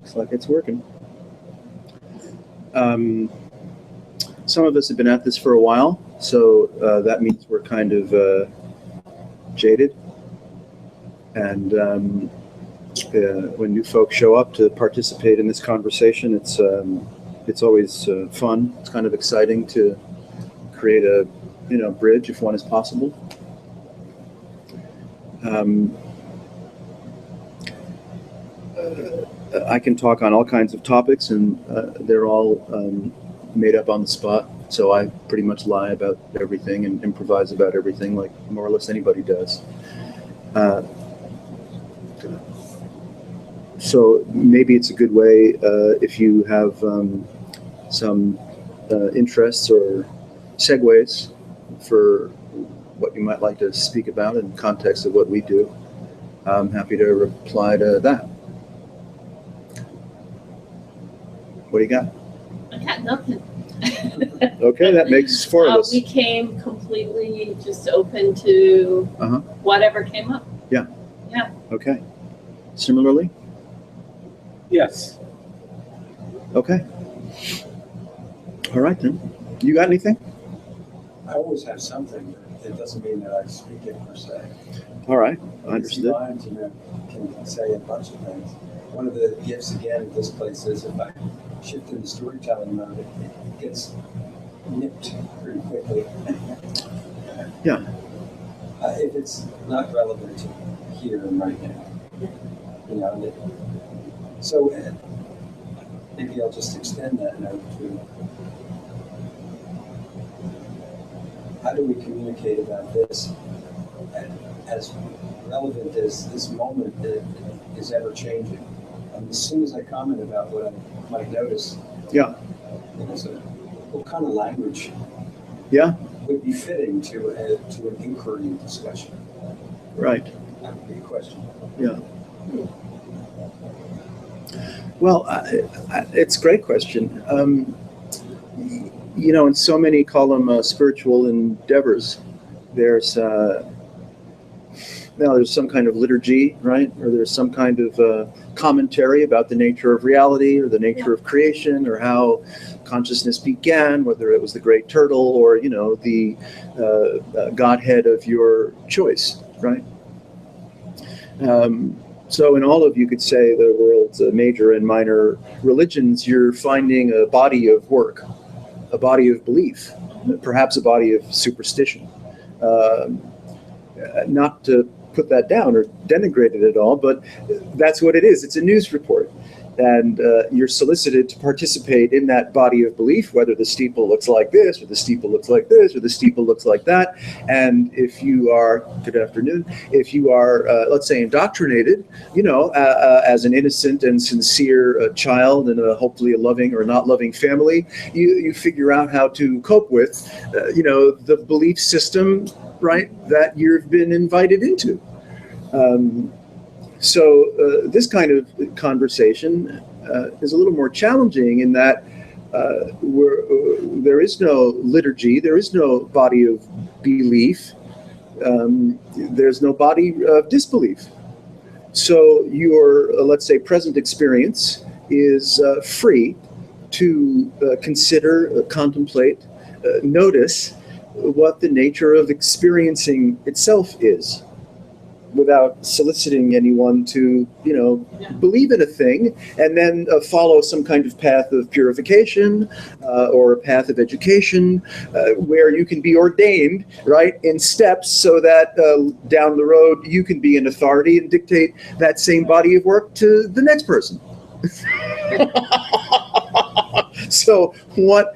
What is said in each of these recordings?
Looks like it's working. Some of us have been at this for a while, so that means we're kind of jaded. And when new folks show up to participate in this conversation, it's always fun. It's kind of exciting to create a bridge if one is possible. I can talk on all kinds of topics, and they're all made up on the spot. So I pretty much lie about everything and improvise about everything, like more or less anybody does. So maybe it's a good way if you have some interests or segues for what you might like to speak about in context of what we do. I'm happy to reply to that. What do you got? I got nothing. Okay, that makes four of us. We came completely just open to whatever came up. Yeah. Yeah. Okay. Similarly? Yes. Okay. All right then. You got anything? I always have something. It doesn't mean that I speak it per se. All right. I understood. Minds, can say a bunch of things. One of the gifts again of this place is if I shift into storytelling mode, it gets nipped pretty quickly. Yeah. If it's not relevant to here and right now, so maybe I'll just extend that note to how do we communicate about this as relevant as this moment is ever changing. As soon as I comment about what I might notice, yeah, so what kind of language, would be fitting to an inquiry discussion? Right. That would be a question. Yeah. Well, it's a great question. In so many call them spiritual endeavors, there's some kind of liturgy, right? Or there's some kind of commentary about the nature of reality or the nature of creation or how consciousness began, whether it was the great turtle or, the Godhead of your choice, right? So in all of, you could say, the world's major and minor religions, you're finding a body of work, a body of belief, perhaps a body of superstition. Not to put that down or denigrate it at all, but that's what it is. It's a news report. And you're solicited to participate in that body of belief, whether the steeple looks like this, or the steeple looks like this, or the steeple looks like that. And if you are, good afternoon, if you are, let's say, indoctrinated, as an innocent and sincere child in a hopefully a loving or not loving family, you figure out how to cope with, the belief system, right, that you've been invited into. So this kind of conversation is a little more challenging in that there is no liturgy, there is no body of belief, there's no body of disbelief. So your, let's say, present experience is free to consider, contemplate, notice what the nature of experiencing itself is, without soliciting anyone to, believe in a thing and then follow some kind of path of purification or a path of education where you can be ordained, right, in steps so that down the road you can be an authority and dictate that same body of work to the next person. So what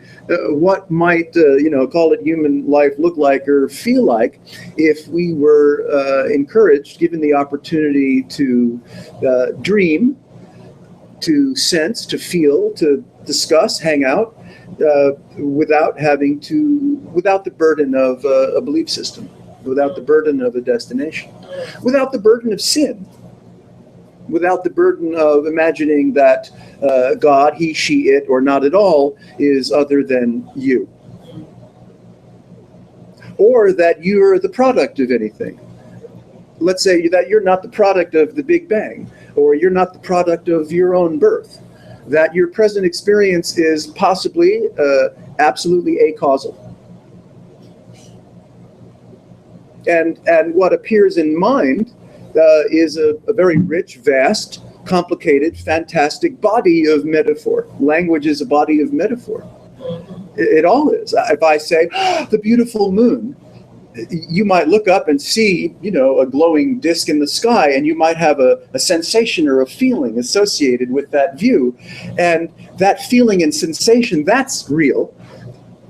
might, call it human life look like or feel like if we were encouraged, given the opportunity to dream, to sense, to feel, to discuss, hang out, without the burden of a belief system, without the burden of a destination, without the burden of sin, without the burden of imagining that God, he, she, it, or not at all is other than you. Or that you're the product of anything. Let's say that you're not the product of the Big Bang, or you're not the product of your own birth, that your present experience is possibly absolutely acausal. And what appears in mind is a very rich, vast, complicated, fantastic body of metaphor. Language is a body of metaphor. It all is. If I say, the beautiful moon, you might look up and see, a glowing disk in the sky, and you might have a sensation or a feeling associated with that view. And that feeling and sensation, that's real.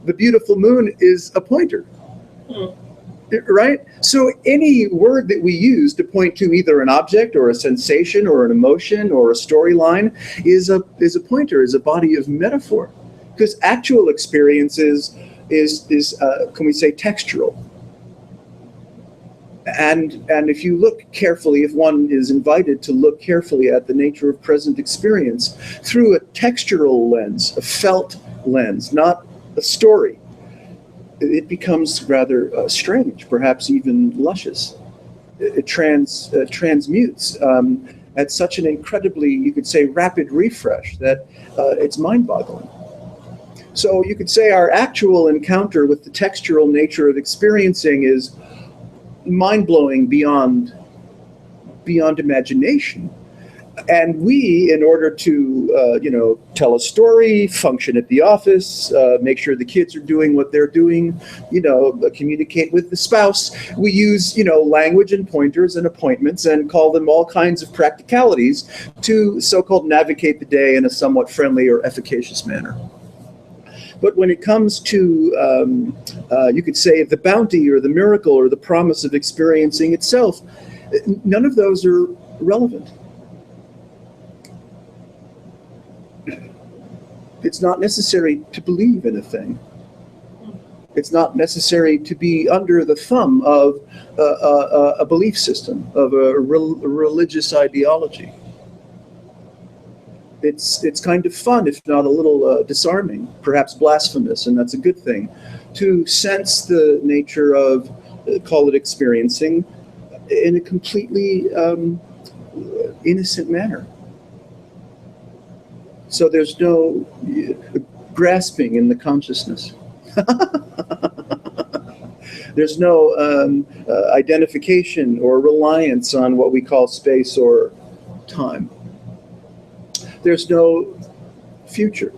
The beautiful moon is a pointer. Right? So any word that we use to point to either an object or a sensation or an emotion or a storyline is a pointer, is a body of metaphor. Because actual experience is can we say, textural. And if you look carefully, if one is invited to look carefully at the nature of present experience through a textural lens, a felt lens, not a story, it becomes rather strange, perhaps even luscious. It transmutes at such an incredibly, you could say, rapid refresh that it's mind-boggling. So you could say our actual encounter with the textural nature of experiencing is mind-blowing beyond imagination. And we, in order to, tell a story, function at the office, make sure the kids are doing what they're doing, communicate with the spouse, we use, language and pointers and appointments and call them all kinds of practicalities to so-called navigate the day in a somewhat friendly or efficacious manner. But when it comes to, you could say, the bounty or the miracle or the promise of experiencing itself, none of those are relevant. It's not necessary to believe in a thing. It's not necessary to be under the thumb of a belief system, of a religious ideology. It's kind of fun, if not a little disarming, perhaps blasphemous, and that's a good thing, to sense the nature of, call it experiencing, in a completely innocent manner. So there's no grasping in the consciousness. There's no identification or reliance on what we call space or time. There's no future.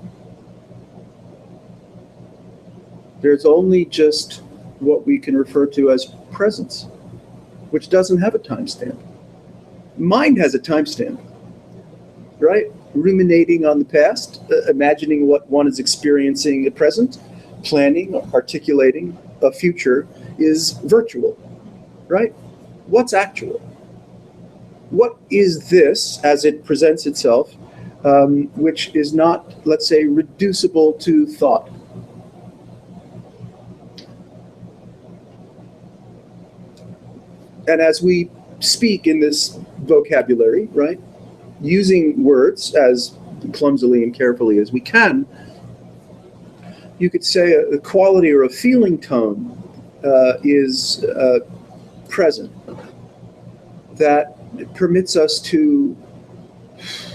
There's only just what we can refer to as presence, which doesn't have a timestamp. Mind has a timestamp, right? Ruminating on the past, imagining what one is experiencing at present, planning, articulating a future is virtual, right? What's actual? What is this as it presents itself, which is not, let's say, reducible to thought? And as we speak in this vocabulary, right, using words as clumsily and carefully as we can, you could say a quality or a feeling tone is present that permits us to,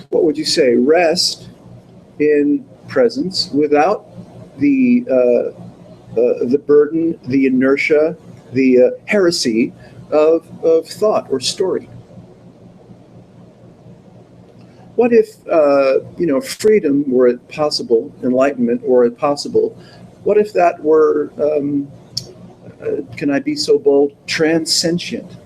what would you say, rest in presence without the burden, the inertia, the heresy of thought or story. What if, freedom were it possible, enlightenment were it possible, what if that were, can I be so bold, transcendent?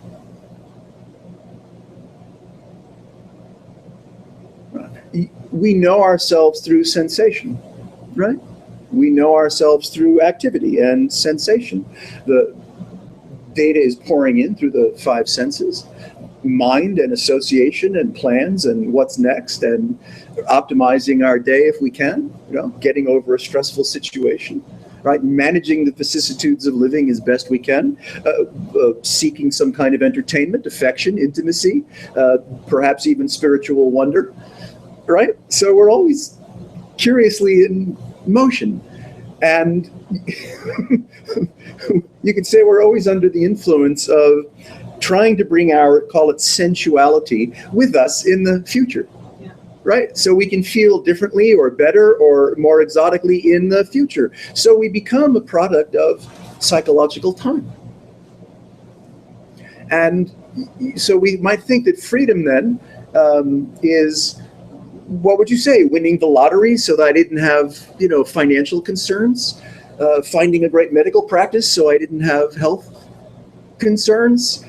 We know ourselves through sensation, right? We know ourselves through activity and sensation. The data is pouring in through the five senses. Mind and association and plans and what's next and optimizing our day if we can, getting over a stressful situation, right? Managing the vicissitudes of living as best we can, seeking some kind of entertainment, affection, intimacy, perhaps even spiritual wonder, right? So we're always curiously in motion. And you could say we're always under the influence of trying to bring our, call it sensuality, with us in the future. Yeah. Right? So we can feel differently or better or more exotically in the future. So we become a product of psychological time. And so we might think that freedom then is, what would you say, winning the lottery so that I didn't have, financial concerns, finding a great medical practice so I didn't have health concerns,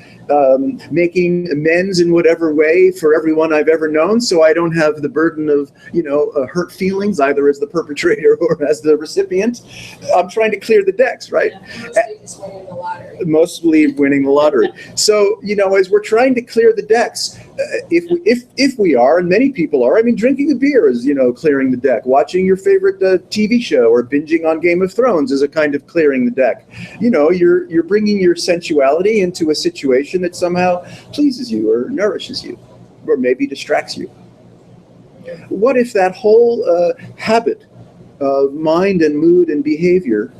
making amends in whatever way for everyone I've ever known so I don't have the burden of, hurt feelings either as the perpetrator or as the recipient. I'm trying to clear the decks, right? Mostly just winning the lottery. Mostly winning the lottery. So, as we're trying to clear the decks, if we are, and many people are, drinking a beer is, clearing the deck. Watching your favorite TV show or binging on Game of Thrones is a kind of clearing the deck. You're bringing your sensuality into a situation that somehow pleases you or nourishes you or maybe distracts you. What if that whole habit of mind and mood and behavior,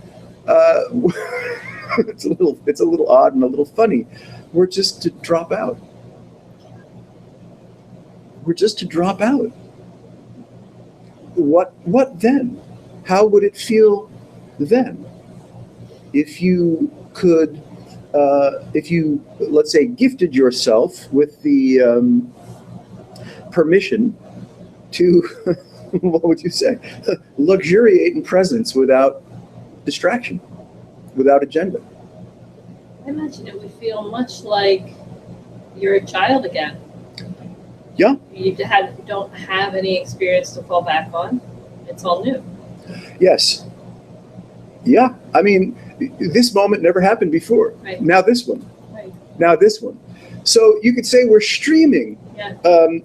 it's a little odd and a little funny, were just to drop out? We're just to drop out. What then? How would it feel then? If you could, let's say, gifted yourself with the permission to, what would you say, luxuriate in presence without distraction, without agenda. I imagine it would feel much like you're a child again. Yeah. You don't have any experience to fall back on. It's all new. Yes. Yeah. This moment never happened before. Right. Now this one. Right. Now this one. So you could say we're streaming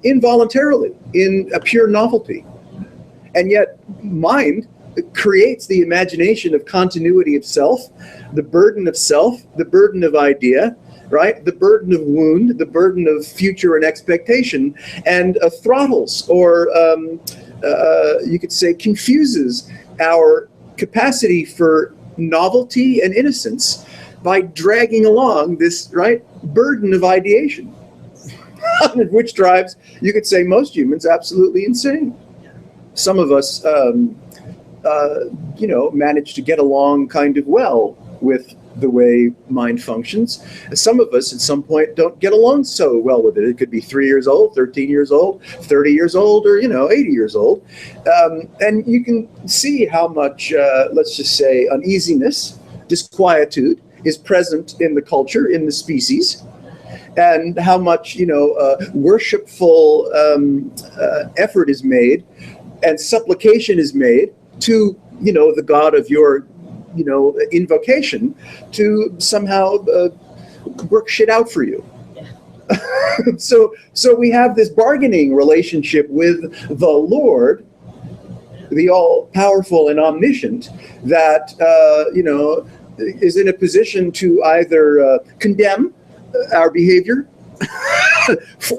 involuntarily in a pure novelty. And yet mind creates the imagination of continuity of self, the burden of self, the burden of idea, right? The burden of wound, the burden of future and expectation, and throttles or you could say confuses our capacity for novelty and innocence by dragging along this, right, burden of ideation, which drives, you could say, most humans absolutely insane. Some of us, manage to get along kind of well with the way mind functions. Some of us at some point don't get along so well with it. It could be 3 years old, 13 years old, 30 years old, or 80 years old. And you can see how much, let's just say, uneasiness, disquietude is present in the culture, in the species, and how much, worshipful effort is made and supplication is made to, the God of your invocation to somehow work shit out for you. Yeah. So we have this bargaining relationship with the Lord, the all-powerful and omniscient, that is in a position to either condemn our behavior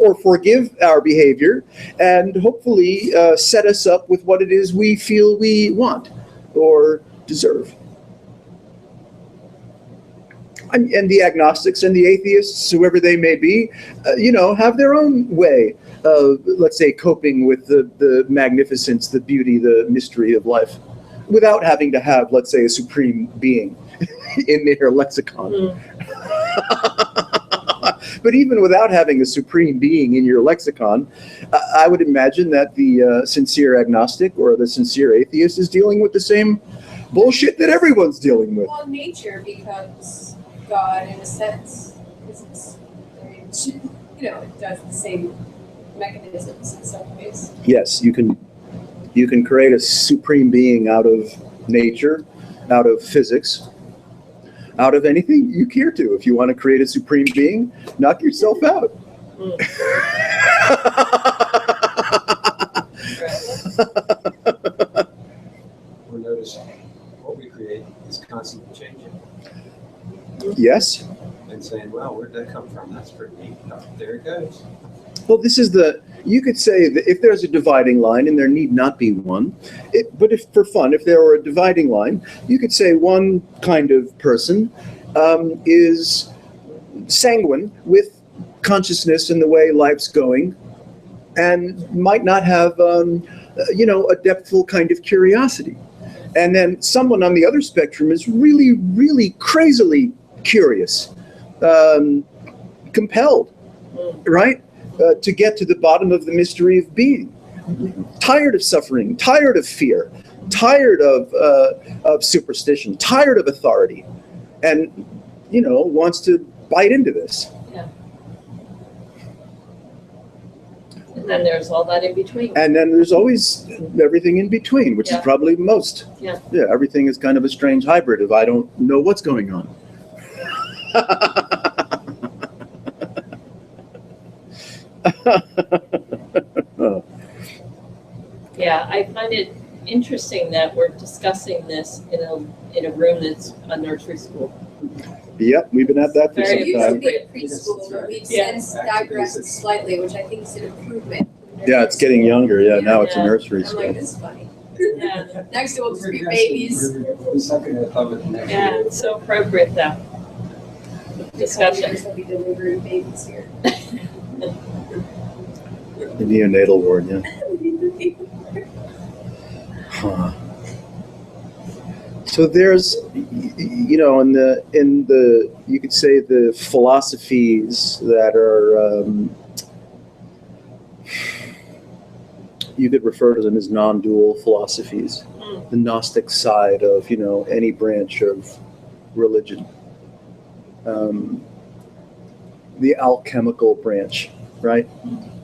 or forgive our behavior, and hopefully set us up with what it is we feel we want or deserve. And the agnostics and the atheists, whoever they may be, have their own way of, let's say, coping with the magnificence, the beauty, the mystery of life, without having to have, let's say, a supreme being in their lexicon. Mm. But even without having a supreme being in your lexicon, I would imagine that the sincere agnostic or the sincere atheist is dealing with the same bullshit that everyone's dealing with. Well, nature becomes God in a sense, because it does the same mechanisms in some ways. Yes, you can create a supreme being out of nature, out of physics, out of anything you care to. If you want to create a supreme being, knock yourself out. We're noticing what we create is constantly changing. Yes. And saying, well, where'd that come from? That's pretty neat. Oh, there it goes. Well, you could say that if there's a dividing line, and there need not be one, but if there were a dividing line, you could say one kind of person is sanguine with consciousness and the way life's going, and might not have, a depthful kind of curiosity. And then someone on the other spectrum is really, really crazily curious, compelled, right, to get to the bottom of the mystery of being. Tired of suffering, tired of fear, tired of superstition, tired of authority, and wants to bite into this. Yeah. And then there's all that in between. And then there's always everything in between, which Yeah. is probably most. Yeah. Yeah, everything is kind of a strange hybrid of I don't know what's going on. Yeah, I find it interesting that we're discussing this in a room that's a nursery school. Yep, we've been at that for Very some It used to time. be a preschool, but we've Yeah. since digressed slightly, which I think is an improvement. Yeah, it's getting younger. Yeah, now it's a Yeah. nursery I'm school. like, this is funny. Yeah, Next it will just be babies. We're sucking it up at the next yeah, year. it's so appropriate though. Discussion. They'll be delivering babies here. The neonatal ward, yeah. Huh. So there's, in the you could say the philosophies that are, you could refer to them as non-dual philosophies. Mm. The Gnostic side of, any branch of religion. The alchemical branch, right,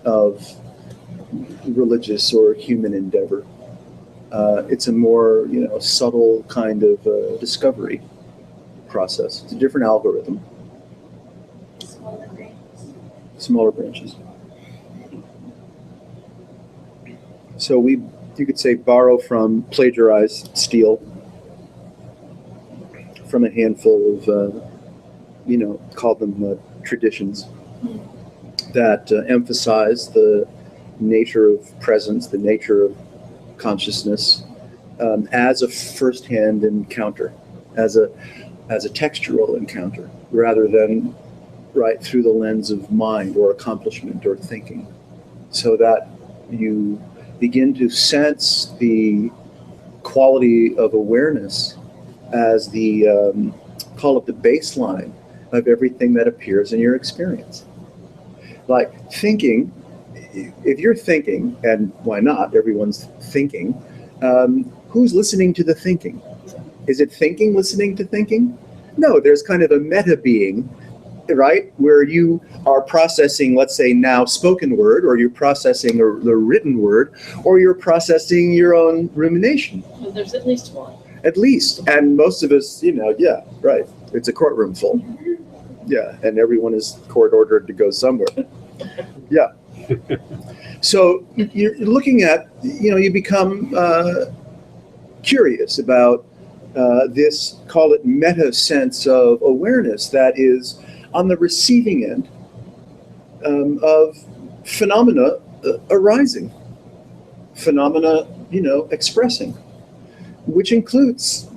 of religious or human endeavor. It's a more, subtle kind of discovery process. It's a different algorithm, Smaller grains. smaller branches. So you could say, borrow from, plagiarize, steal from a handful of, call them traditions that emphasize the nature of presence, the nature of consciousness, as a first-hand encounter, as a textural encounter, rather than right through the lens of mind or accomplishment or thinking, so that you begin to sense the quality of awareness as the call it the baseline of everything that appears in your experience. Like thinking, if you're thinking, and why not, everyone's thinking, who's listening to the thinking? Is it thinking listening to thinking? No, there's kind of a meta being, right, where you are processing, let's say now spoken word, or you're processing the written word, or you're processing your own rumination, Well, there's at least one. at least. And most of us, yeah, right, it's a courtroom full. Yeah, and everyone is court ordered to go somewhere. Yeah. So you're looking at, you become curious about this, call it meta sense of awareness that is on the receiving end of phenomena arising, phenomena, expressing, which includes,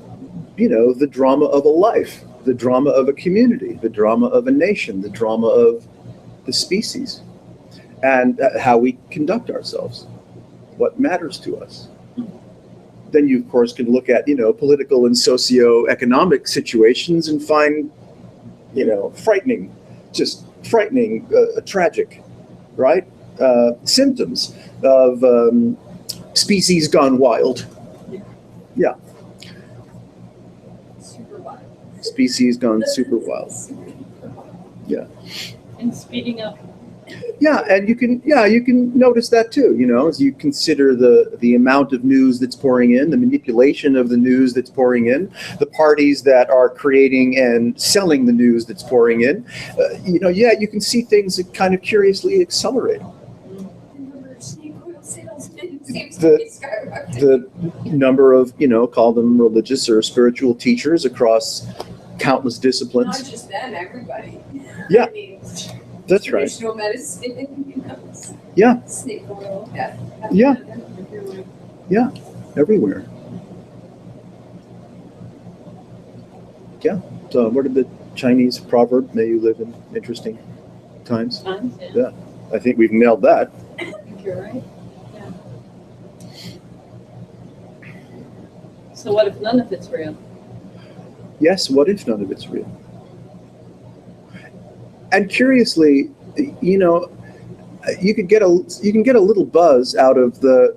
the drama of a life, the drama of a community, the drama of a nation, the drama of the species, and how we conduct ourselves, what matters to us. Then you, of course, can look at, political and socio-economic situations and find, frightening, tragic, right? Symptoms of species gone wild. Yeah. Super wild. Species gone super wild. Yeah. And speeding up. Yeah, and you can notice that too, as you consider the amount of news that's pouring in, the manipulation of the news that's pouring in, the parties that are creating and selling the news that's pouring in. You can see things that kind of curiously accelerate. The number of snake oil salesmen seems The- to be skyrocketing. The number of, call them religious or spiritual teachers across countless Not disciplines. just them, everybody. Yeah. I mean, That's right. traditional medicine, Yeah. snake oil, yeah. Yeah. Everywhere. Yeah. So where did the Chinese proverb, may you live in interesting times. Times, yeah. Yeah. I think we've nailed that. I think you're right. Yeah. So what if none of it's real? Yes, what if none of it's real? And curiously, you know, you can get a little buzz out of the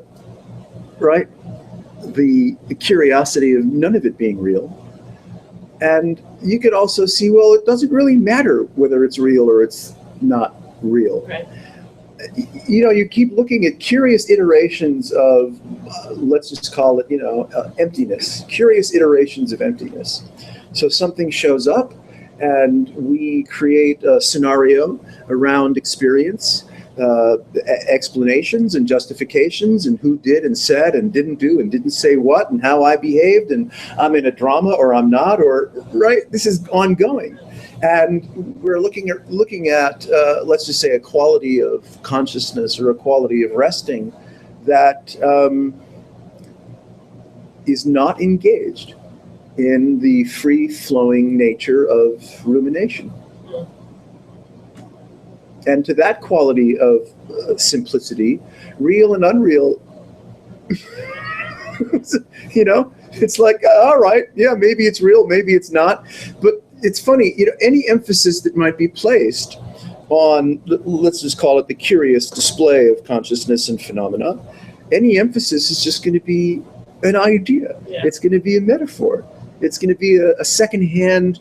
curiosity of none of it being real. And you could also see, well, it doesn't really matter whether it's real or it's not real. Right. You know, you keep looking at curious iterations of, let's just call it, emptiness, curious iterations of emptiness. So something shows up and we create a scenario around experience, explanations and justifications and who did and said and didn't do and didn't say what and how I behaved and I'm in a drama or I'm not, or right. This is ongoing, and we're looking at let's just say a quality of consciousness or a quality of resting that is not engaged in the free-flowing nature of rumination. And to that quality of simplicity, real and unreal, it's like, all right, yeah, maybe it's real, maybe it's not. But it's funny, any emphasis that might be placed on, let's just call it the curious display of consciousness and phenomena, any emphasis is just going to be an idea. Yeah. It's going to be a metaphor. It's going to be a secondhand,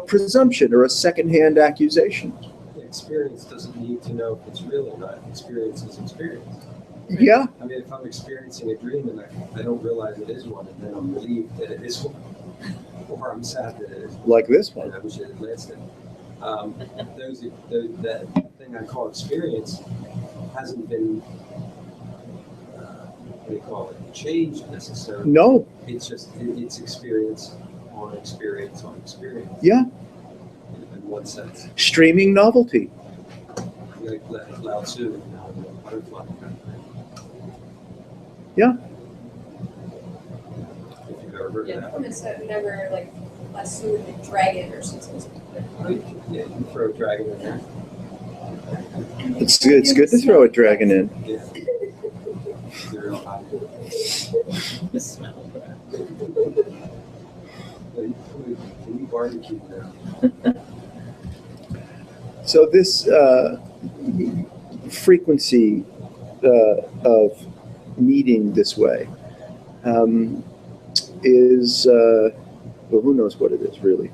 presumption or a secondhand accusation. Experience doesn't need to know if it's real or not. Experience is experience. Yeah. I mean, if I'm experiencing a dream and I don't realize it is one, and then I'm relieved that it is one, or I'm sad that it is one, Like this and one. I wish it had lasted. That thing I call experience hasn't been, what do you call it, changed necessarily. No. It's just, it's experience on experience on experience. Yeah. In one sense. Streaming novelty. Like Lao Tzu, butterfly. Yeah. If you've ever heard Yeah. of that. Almost never like less with a dragon or something. Yeah, you can throw a dragon in there. It's good to throw a dragon in. Yeah. They're real hot. The smell. Can you barbecue now? So this frequency of meeting this way is, well, who knows what it is really.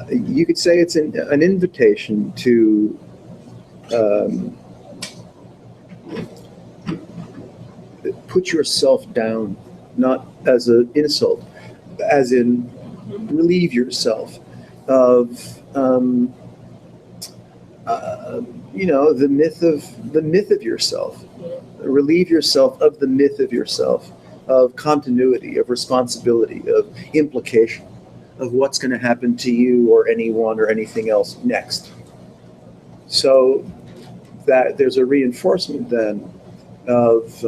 You could say it's an invitation to put yourself down, not as an insult, as in relieve yourself of the myth of yourself. Relieve yourself of the myth of yourself, of continuity, of responsibility, of implication, of what's going to happen to you or anyone or anything else next. So that there's a reinforcement then of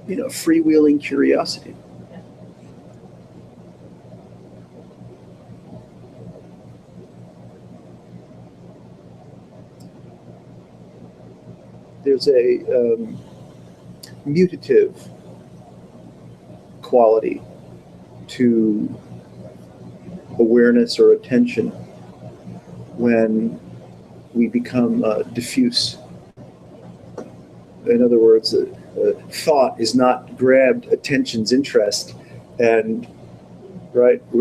freewheeling curiosity. There's a mutative quality to awareness or attention when we become diffuse. In other words, thought is not grabbed attention's interest, and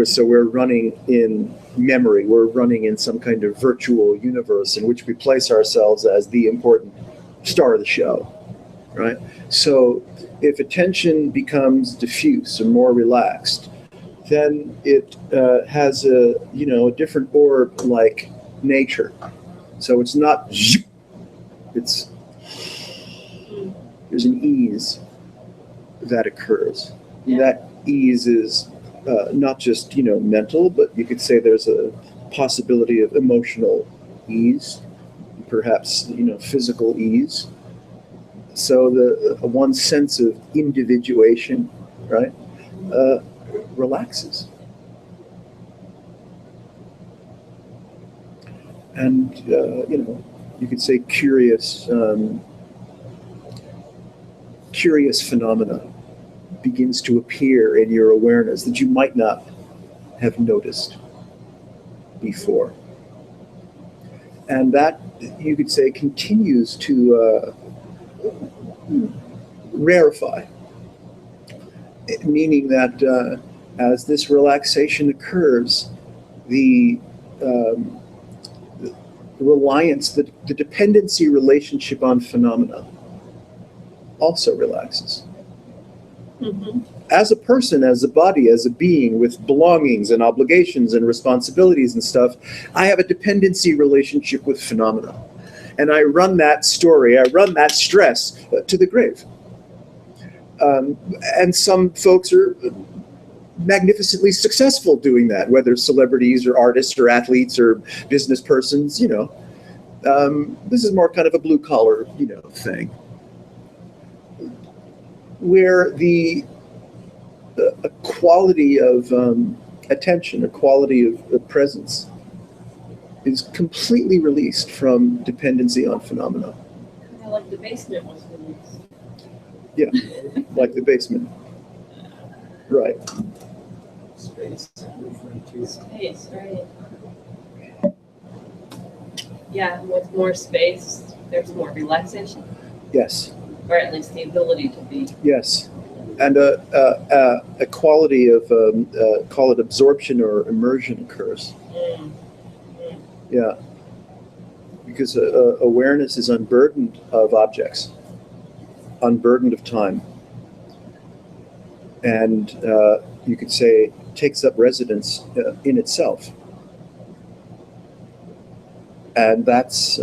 so we're running in memory, we're running in some kind of virtual universe in which we place ourselves as the important star of the show, right? So if attention becomes diffuse or more relaxed, then it has a different orb-like nature. So it's not, there's an ease that occurs. Yeah. That ease is not just mental, but you could say there's a possibility of emotional ease, perhaps physical ease. So the one sense of individuation, right, relaxes. and you could say curious phenomena begins to appear in your awareness that you might not have noticed before. And that, you could say, continues to rarefy, meaning that as this relaxation occurs, the reliance, the dependency relationship on phenomena also relaxes. Mm-hmm. As a person, as a body, as a being with belongings and obligations and responsibilities and stuff, I have a dependency relationship with phenomena. And I run that story, I run that stress to the grave. And some folks are magnificently successful doing that, whether celebrities or artists or athletes or business persons, this is more kind of a blue collar, thing. Where a quality of attention, a quality of presence is completely released from dependency on phenomena. Kind of like the basement was released. Yeah, like the basement. Right. Space. Space, right. Yeah, with more space, there's more relaxation, Yes. or at least the ability to be. Yes. And a quality of, call it absorption or immersion occurs. Mm. Yeah. Because awareness is unburdened of objects, unburdened of time. And you could say takes up residence in itself. And that's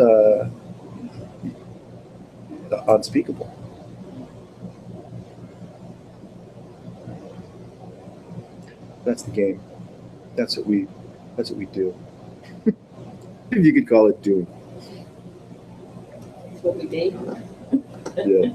unspeakable. That's the game. That's what we do. If you could call it doing. That's what we do. Yeah.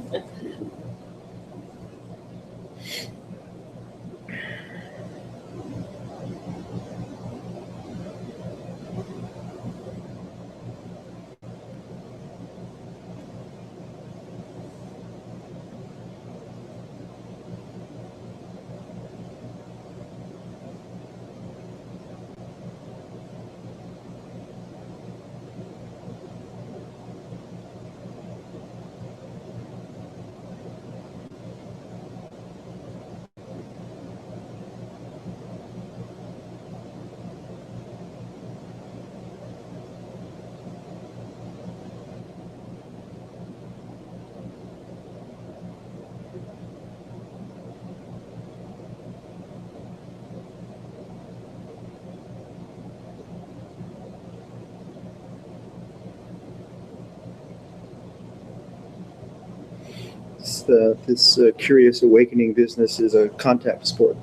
This curious awakening business is a contact sport.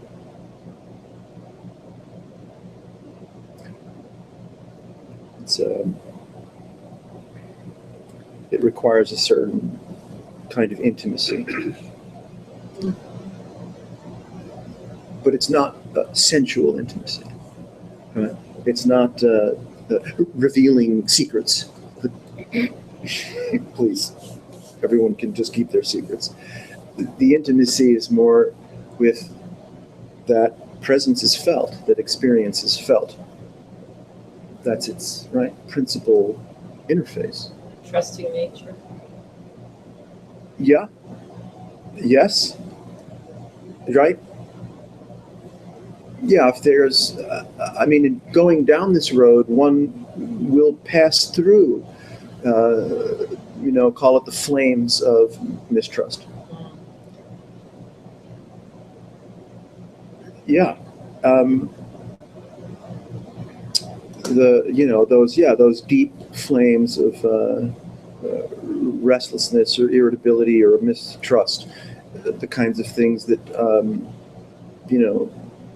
It requires a certain kind of intimacy, but it's not sensual intimacy. Right? It's not revealing secrets. Please. Everyone can just keep their secrets. The intimacy is more with that presence is felt, that experience is felt. That's its principal interface. Trusting nature. Yeah. Yes. Right? Yeah, if there's, in going down this road, one will pass through call it the flames of mistrust. Yeah. Those deep flames of restlessness or irritability or mistrust, the kinds of things that,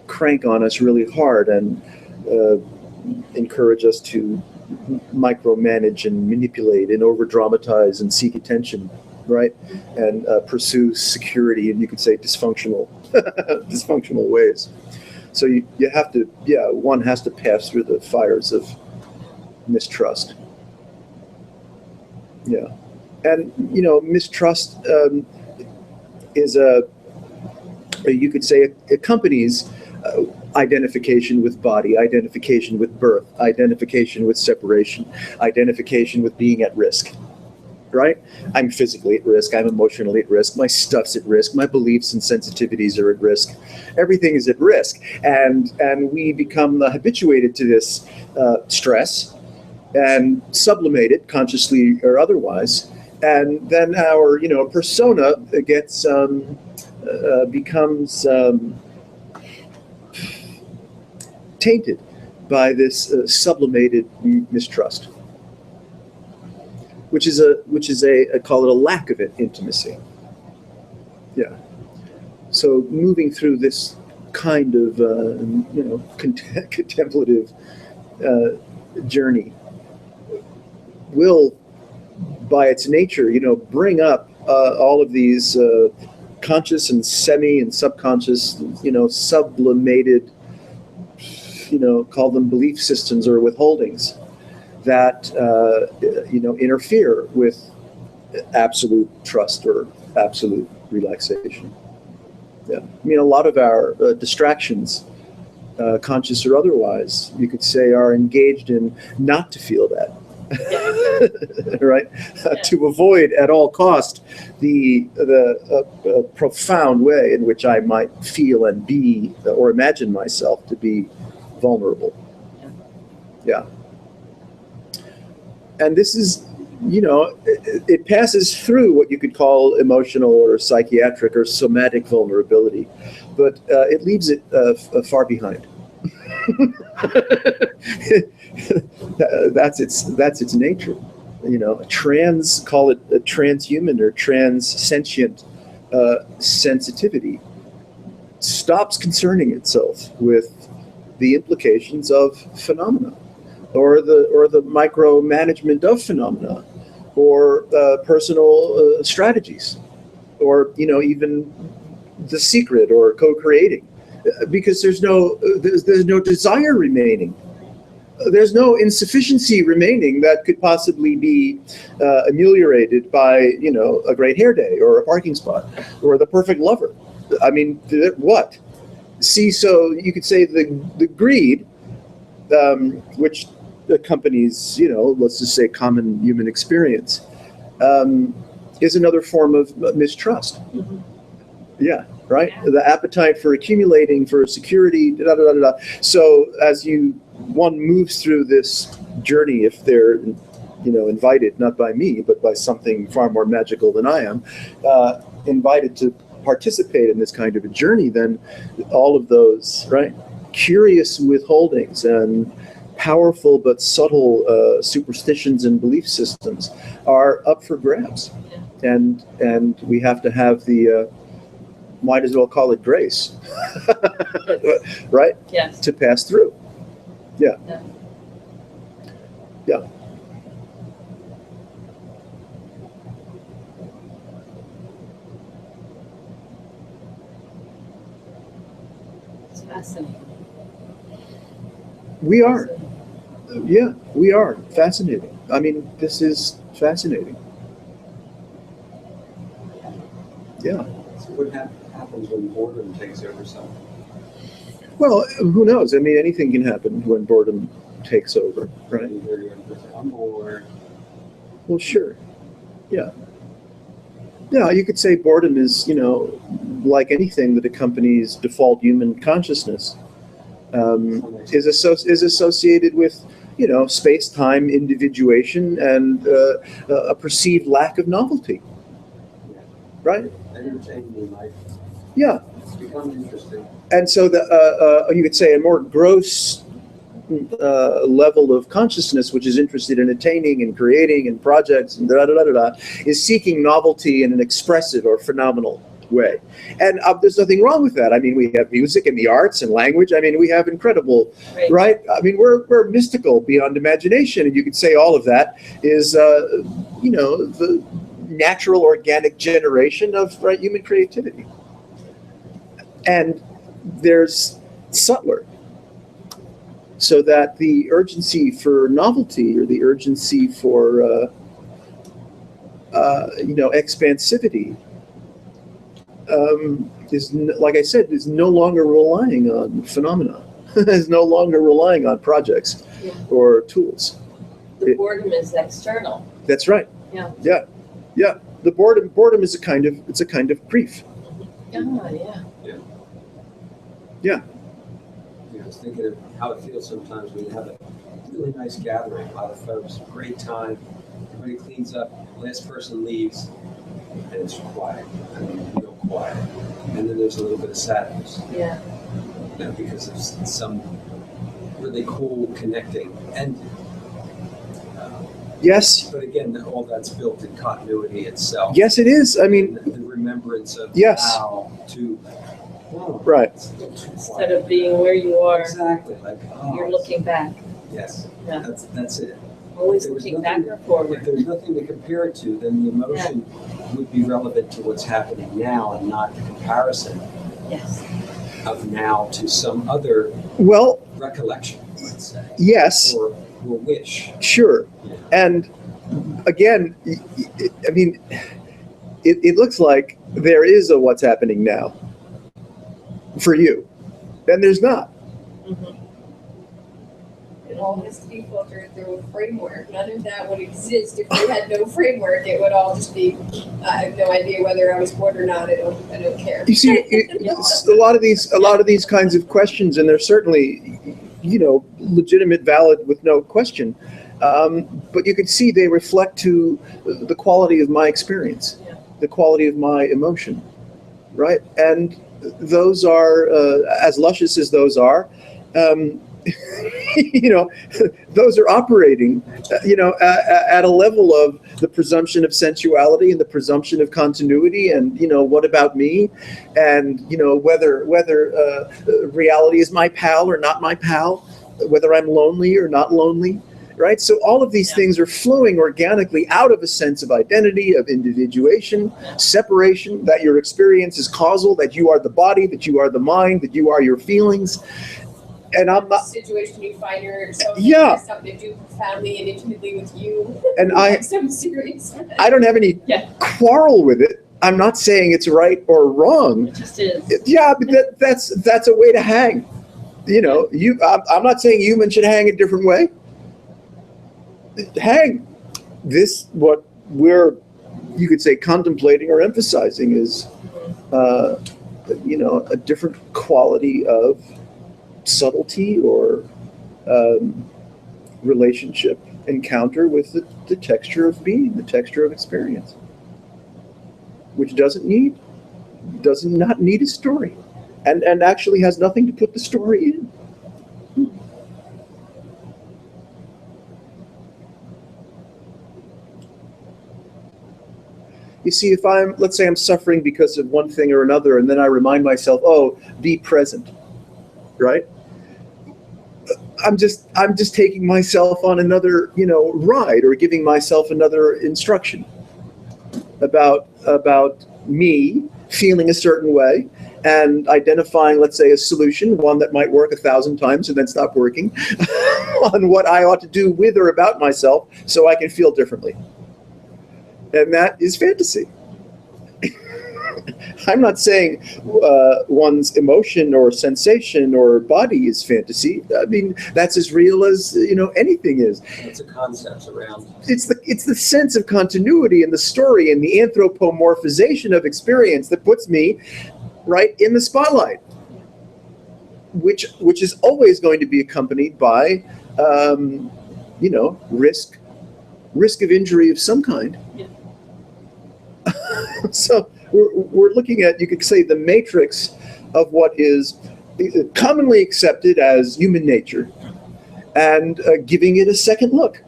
crank on us really hard and encourage us to micromanage and manipulate and over dramatize and seek attention, right? And pursue security, and you could say dysfunctional ways. So you have to, one has to pass through the fires of mistrust. Yeah. And, mistrust is you could say, accompanies identification with body, identification with birth, identification with separation, identification with being at risk, right? I'm physically at risk, I'm emotionally at risk, my stuff's at risk, my beliefs and sensitivities are at risk. Everything is at risk. And we become habituated to this stress and sublimate it, consciously or otherwise. And then our, persona gets, becomes tainted by this sublimated mistrust, which is I call it a lack of intimacy. Yeah. So moving through this kind of, contemplative journey will, by its nature, bring up all of these conscious and semi and subconscious, sublimated, call them belief systems or withholdings that, interfere with absolute trust or absolute relaxation. Yeah. I mean, a lot of our distractions, conscious or otherwise, you could say, are engaged in not to feel that. Right? To avoid at all cost the profound way in which I might feel and be or imagine myself to be vulnerable. Yeah. And this is, it passes through what you could call emotional or psychiatric or somatic vulnerability, but it leaves it far behind. That's its nature. Call it a transhuman or transsentient sensitivity stops concerning itself with the implications of phenomena, or the micromanagement of phenomena, or personal strategies, or even the secret or co-creating, because there's no desire remaining. There's no insufficiency remaining that could possibly be ameliorated by, a great hair day or a parking spot or the perfect lover. I mean, what? See, so you could say the greed, which accompanies, let's just say common human experience, is another form of mistrust. Mhm. Yeah, right? The appetite for accumulating, for security, da, da, da, da, da. So as one moves through this journey, if they're, invited, not by me, but by something far more magical than I am, invited to participate in this kind of a journey, then all of those, right, curious withholdings and powerful but subtle superstitions and belief systems are up for grabs. And we have to have the might as well call it grace, right? Yes. To pass through. Yeah. Yeah. Yeah. It's fascinating. We are. Yeah, we are. Fascinating. I mean, this is fascinating. Yeah. So what happens when boredom takes over something? Well, who knows? I mean, anything can happen when boredom takes over, right? I'm bored. Well, sure. Yeah. Yeah, you could say boredom is, like anything that accompanies default human consciousness, is associated with, space-time individuation and a perceived lack of novelty, right? Entertaining life. Yeah. It's become interesting. And so you could say a more gross level of consciousness, which is interested in attaining and creating and projects and is seeking novelty in an expressive or phenomenal way. And there's nothing wrong with that. I mean, we have music and the arts and language. I mean, we have incredible, right? I mean, we're mystical beyond imagination. And you could say all of that is, the natural organic generation of human creativity. And there's subtler, so that the urgency for novelty or the urgency for expansivity like I said, is no longer relying on phenomena. Is no longer relying on projects or tools. The boredom is external. That's right. Yeah. Yeah. The boredom is a kind of grief. Oh, yeah. I was thinking of how it feels sometimes when you have a really nice gathering, a lot of folks, great time, everybody cleans up, last person leaves, and it's quiet. I mean, real quiet. And then there's a little bit of sadness, Yeah. because of some really cool connecting. And Yes. but again, all that's built in continuity itself. Yes, it is. I mean, And the remembrance of Yes. how to. Wow, right. it's too Instead quiet. of being where you are, Exactly, like, you're looking back. Yes, Yeah. that's it. Always There was looking back nothing- or If forward. there's nothing to compare it to, then the emotion would be relevant to what's happening now and not the comparison Yes. of now to some other Well, recollection, let's say, yes, or wish. sure. And again, I mean, it looks like there is a what's happening now for you, and there's not. Mhm. It all has to be filtered through a framework. None of that would exist if we had no framework. It would all just be, I have no idea whether I was bored or not. I don't care. You see, it's a lot of these kinds of questions, and they're certainly, legitimate, valid, with no question. But you can see they reflect to the quality of my experience, Yeah. the quality of my emotion, right? And those are, as luscious as those are, those are operating, at a level of the presumption of sensuality and the presumption of continuity, and what about me, and whether reality is my pal or not my pal, whether I'm lonely or not lonely, right? So all of these things are flowing organically out of a sense of identity, of individuation, separation, that your experience is causal, that you are the body, that you are the mind, that you are your feelings. And I'm not, Situation you find yourself in Yeah. has something to do profoundly and intimately with you. and Some serious. I don't have any Yeah. quarrel with it. I'm not saying it's right or wrong. It just is. Yeah, but that's a way to hang. I'm not saying humans should hang a different way. Hang. What we're, you could say, contemplating or emphasizing is, a different quality of subtlety or relationship encounter with the texture of being, the texture of experience, which does not need a story, and actually has nothing to put the story in. You see, let's say I'm suffering because of one thing or another, and then I remind myself, oh, be present, right? I'm just taking myself on another, ride, or giving myself another instruction about me feeling a certain way and identifying, let's say, a solution, one that might work 1,000 times and then stop working, on what I ought to do with or about myself so I can feel differently. And that is fantasy. I'm not saying one's emotion or sensation or body is fantasy. I mean, that's as real as anything is. It's a concept around. It's the sense of continuity in the story and the anthropomorphization of experience that puts me right in the spotlight, which is always going to be accompanied by risk of injury of some kind. Yeah. So we're looking at, you could say, the matrix of what is commonly accepted as human nature, and giving it a second look.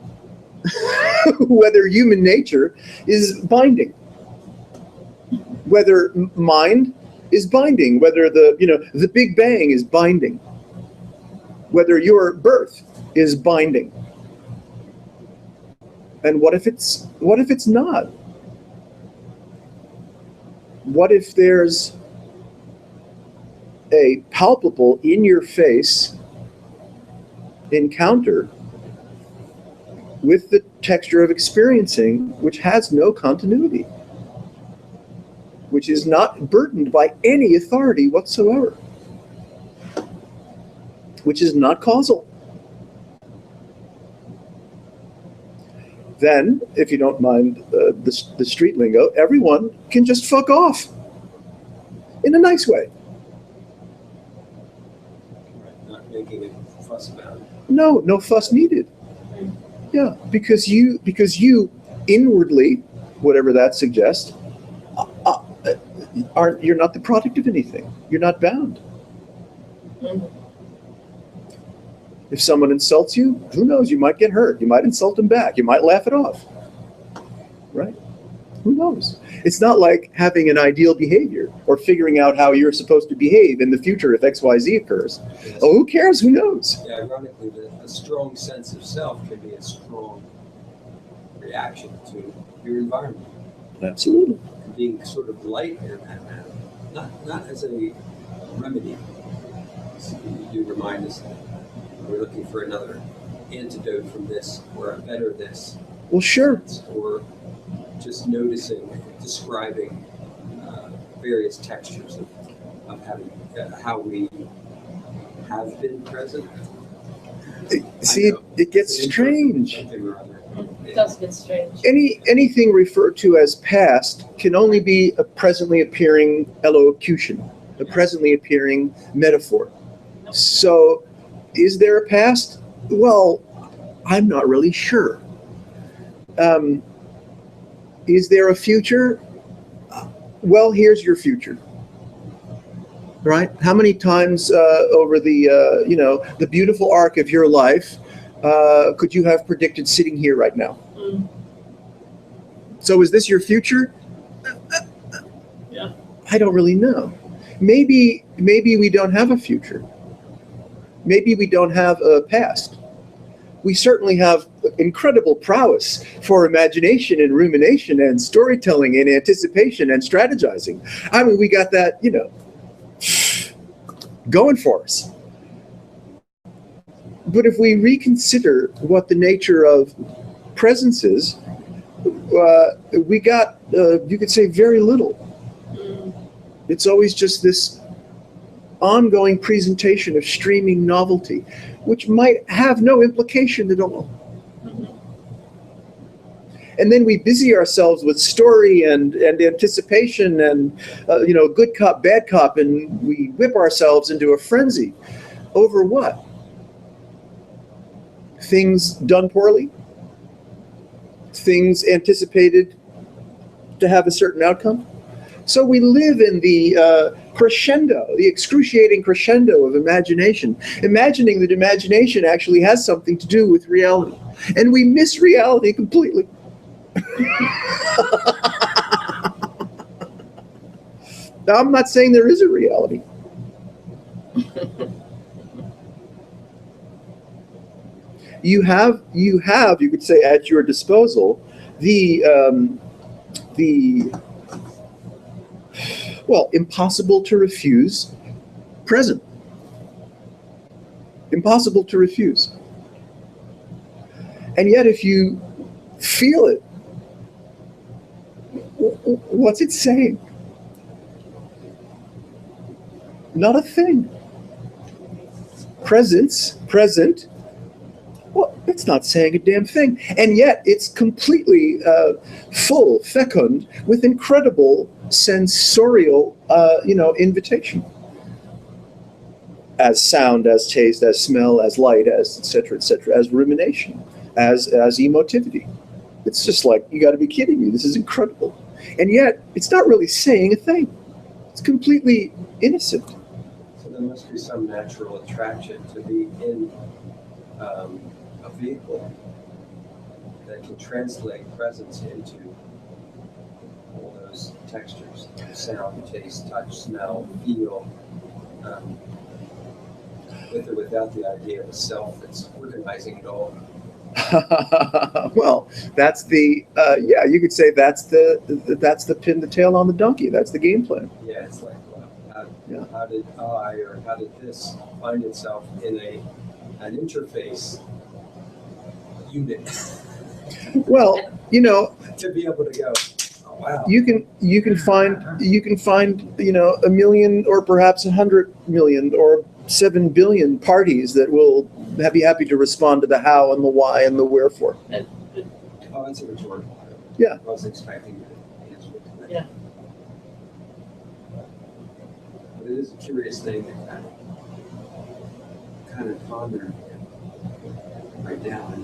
Whether human nature is binding, whether mind is binding, whether the Big Bang is binding, whether your birth is binding, and what if it's not? What if there's a palpable, in your face encounter with the texture of experiencing, which has no continuity, which is not burdened by any authority whatsoever, which is not causal. Then, if you don't mind the street lingo, everyone can just fuck off in a nice way. Right, not making a fuss about it. No fuss needed. Yeah, because you inwardly, whatever that suggests, you're not the product of anything. You're not bound. If someone insults you, who knows? You might get hurt. You might insult them back. You might laugh it off. Right? Who knows? It's not like having an ideal behavior or figuring out how you're supposed to behave in the future if XYZ occurs. Yes. Oh, who cares? Who knows? Yeah, ironically, a strong sense of self can be a strong reaction to your environment. Absolutely. And being sort of light in that manner, not as a remedy. So you do remind us that we're looking for another antidote from this, or a better this, Well, sure. or just noticing, describing various textures of having, how we have been present. See, it gets strange. Something or other. It does get strange. Anything referred to as past can only be a presently appearing elocution, a presently appearing metaphor. So, is there a past? Well, I'm not really sure. Is there a future? Well, here's your future. Right? How many times over the beautiful arc of your life could you have predicted sitting here right now? So is this your future? Yeah. I don't really know. Maybe we don't have a future. Maybe we don't have a past. We certainly have incredible prowess for imagination and rumination and storytelling and anticipation and strategizing. I mean, we got that, going for us. But if we reconsider what the nature of presence is, we got, you could say, very little. It's always just this ongoing presentation of streaming novelty, which might have no implication at all. And then we busy ourselves with story and anticipation and, good cop, bad cop, and we whip ourselves into a frenzy. Over what? Things done poorly? Things anticipated to have a certain outcome? So we live in the crescendo, the excruciating crescendo of imagination, imagining that imagination actually has something to do with reality. And we miss reality completely. Now, I'm not saying there is a reality. You could say, at your disposal, impossible to refuse present. Impossible to refuse. And yet, if you feel it, what's it saying? Not a thing. Present, well, it's not saying a damn thing. And yet, it's completely full, fecund, with incredible sensorial, invitation. As sound, as taste, as smell, as light, as et cetera, as rumination, as emotivity. It's just like, you got to be kidding me. This is incredible. And yet, it's not really saying a thing. It's completely innocent. So there must be some natural attraction to be in a vehicle that can translate presence into all those textures: sound, taste, touch, smell, feel, with or without the idea of a self that's organizing it all. Well, that's the you could say that's the pin the tail on the donkey. That's the game plan. Yeah, it's like, well, Yeah. how did I or how did this find itself in a an interface unit Well, you know, to be able to go, oh, wow. you can find 1 million or perhaps 100 million or 7 billion parties that will be happy to respond to the how and the why and the wherefore. Oh, that's a rhetorical. Yeah. I was expecting you to answer it. Yeah. But it is a curious thing to kind of ponder right now.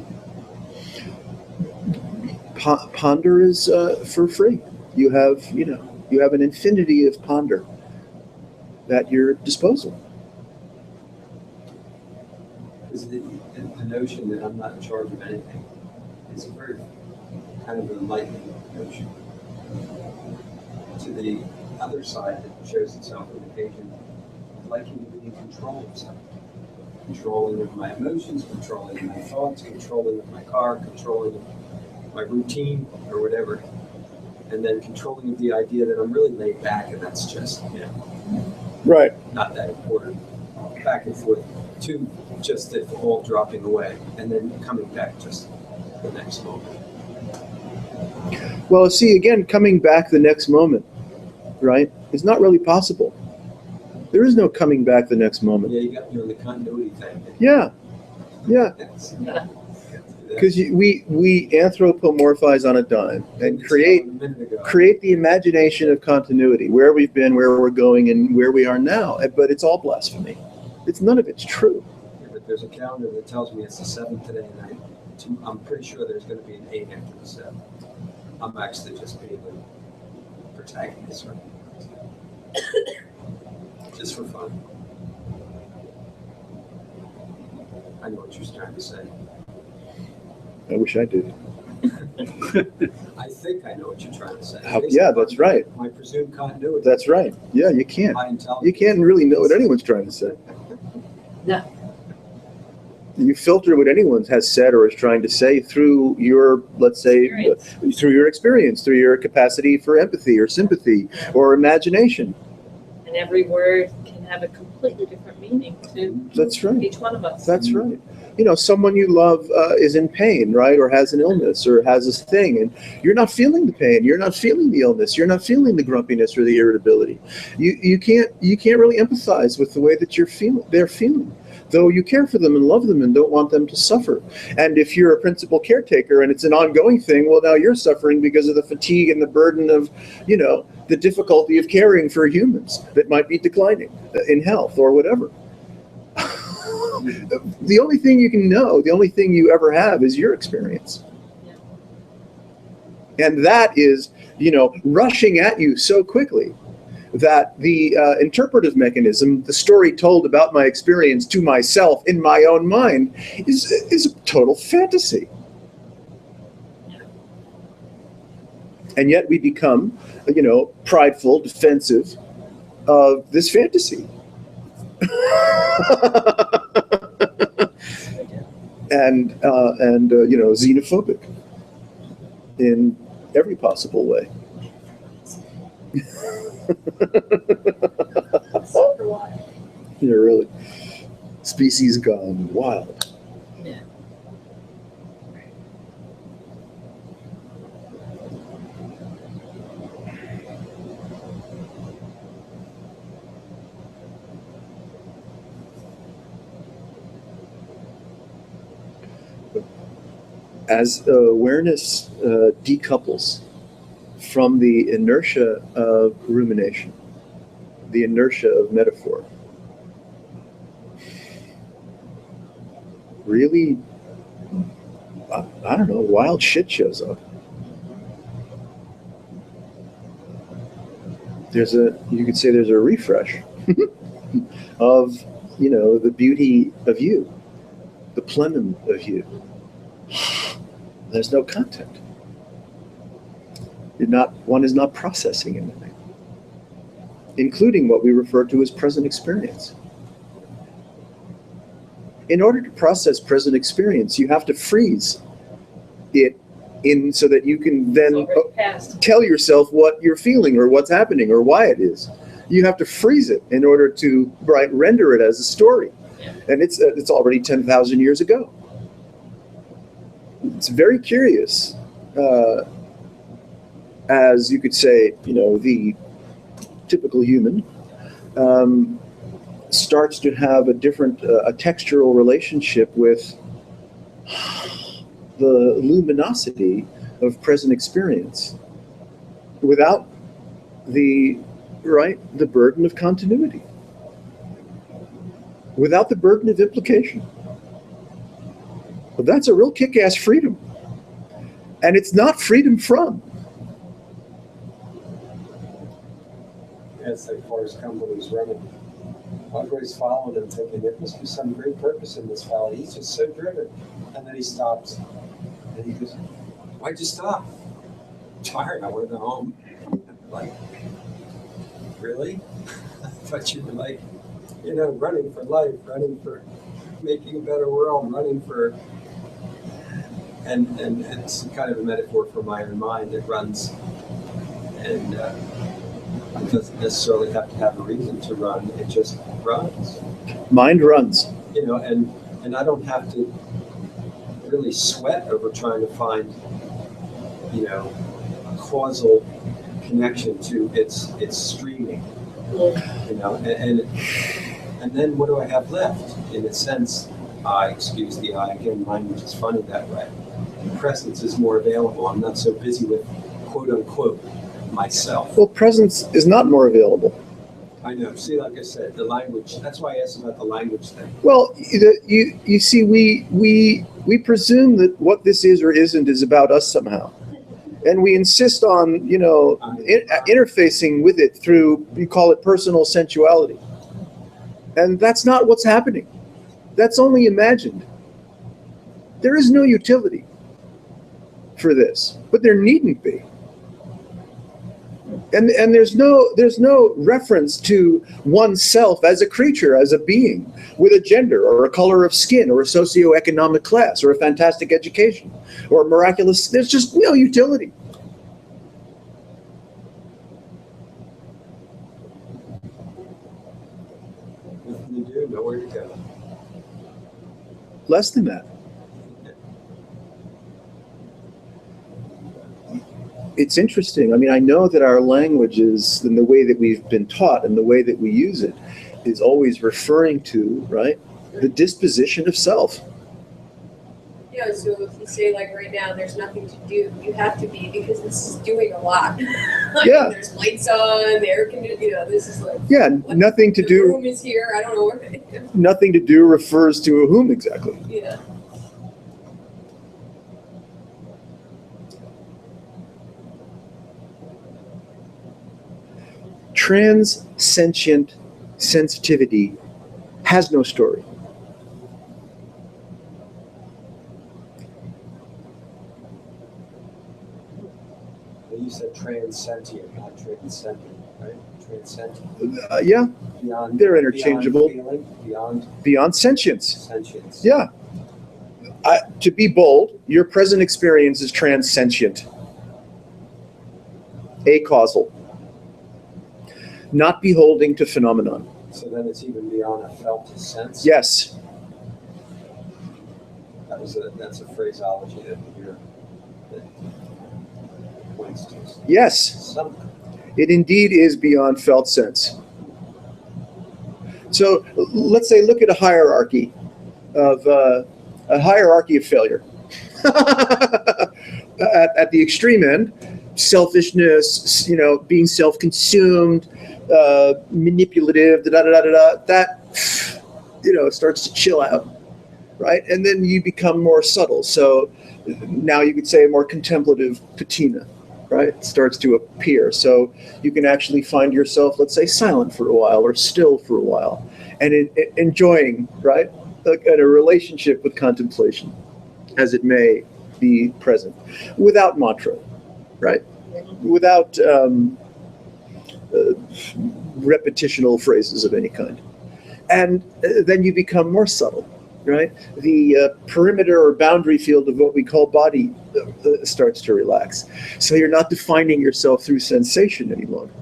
Ponder is for free. You have an infinity of ponder at your disposal. Because the notion that I'm not in charge of anything is a very kind of enlightening notion. To the other side that shows itself on occasion, I'd like you to be in control of something. Controlling of my emotions, controlling of my thoughts, controlling of my car, controlling of my routine or whatever. And then controlling of the idea that I'm really laid back and that's just, Right. not that important. Back and forth to just it all dropping away and then coming back just the next moment. Well, see, again, coming back the next moment, right, is not really possible. There is no coming back the next moment. Yeah, you got me on the continuity thing. Yeah. That's- Yeah. Because we anthropomorphize on a dime and It's create a minute ago. the imagination of continuity, where we've been, where we're going, and where we are now. But it's all blasphemy. None of it's true. Yeah, but there's a calendar that tells me it's the 7th today, and I'm pretty sure there's going to be an 8 after the 7th. I'm actually just being a protagonist right now. Just for fun. I know what you're trying to say. I wish I did. I think I know what you're trying to say. Yeah, that's right. My presumed continuity. That's right. Yeah, you can't. High intelligence. You can't really know what anyone's trying to say. No. You filter what anyone has said or is trying to say through your, let's say, Experience. through your experience, through your capacity for empathy or sympathy or imagination. And every word can have a completely different meaning to That's right. each one of us. That's right. Someone you love is in pain, right? Or has an illness or has this thing, and you're not feeling the pain. You're not feeling the illness. You're not feeling the grumpiness or the irritability. You can't really empathize with the way that they're feeling, though you care for them and love them and don't want them to suffer. And if you're a principal caretaker and it's an ongoing thing, well, now you're suffering because of the fatigue and the burden of, the difficulty of caring for humans that might be declining in health or whatever. The only thing you can know, the only thing you ever have is your experience. Yeah. And that is, rushing at you so quickly that the interpretive mechanism, the story told about my experience to myself in my own mind, is a total fantasy. And yet we become, prideful, defensive of this fantasy. and xenophobic in every possible way. Super wild. Yeah, really. Species gone wild. Yeah. As awareness decouples from the inertia of rumination, the inertia of metaphor, really, I don't know, wild shit shows up. You could say there's a refresh of, the beauty of you, the plenum of you. There's no content. One is not processing anything, including what we refer to as present experience. In order to process present experience, you have to freeze it so that you can then It's already passed. tell yourself what you're feeling or what's happening or why it is. You have to freeze it in order to render it as a story. Yeah. And it's already 10,000 years ago. It's very curious, as you could say, the typical human starts to have a different, a textural relationship with the luminosity of present experience without the burden of continuity, without the burden of implication. Well, that's a real kick-ass freedom. And it's not freedom from. It's like Forrest Gump when he's running. Everybody's following him thinking there must be some great purpose in this fellow. He's just so driven. And then he stops. And he goes, "Why'd you stop?" "Tired, I want to go home." Like, really? But you're like, running for life, running for making a better world, running for, and it's kind of a metaphor for my own mind that runs, and it doesn't necessarily have to have a reason to run. It just runs. Mind runs. And I don't have to really sweat over trying to find, a causal connection to its streaming. And then what do I have left? In a sense, excuse the I again, language is funny that way. Presence is more available. I'm not so busy with quote unquote myself. Well, presence is not more available. I know. See, like I said, the language. That's why I asked about the language thing. Well, you see, we presume that what this is or isn't is about us somehow. And we insist on, interfacing with it through, you call it personal sensuality. And that's not what's happening. That's only imagined. There is no utility for this, but there needn't be. And there's no reference to oneself as a creature, as a being, with a gender or a color of skin or a socioeconomic class or a fantastic education or a miraculous. There's just no utility. Nothing to do, nowhere to go. Less than that. It's interesting. I mean, I know that our language is, and the way that we've been taught and the way that we use it is always referring to, right, the disposition of self. Yeah, so if you say like right now there's nothing to do, you have to be, because this is doing a lot. Yeah. There's lights on, the air conditioning, this is like, Yeah, nothing to the do. room is here, I don't know what. Nothing to do refers to whom exactly. Yeah. Transsentient sensitivity has no story. You said transcendent, not transcendent, right? Transcendent. Yeah, Beyond. they're interchangeable. Beyond feeling, Beyond sentience. sentience. Yeah. To be bold, your present experience is transsentient, acausal, not beholding to phenomenon. So then it's even beyond a felt sense. Yes. That's a phraseology that here that points to Yes. something. It indeed is beyond felt sense. So let's say, look at a hierarchy of failure. At the extreme end, selfishness, being self-consumed, manipulative, that, starts to chill out, right? And then you become more subtle. So now you could say a more contemplative patina, right? Starts to appear. So you can actually find yourself, let's say, silent for a while or still for a while, and enjoying, right, a relationship with contemplation, as it may be present, without mantra, right? Without repetitional phrases of any kind. And then you become more subtle, right? The perimeter or boundary field of what we call body starts to relax. So you're not defining yourself through sensation any longer.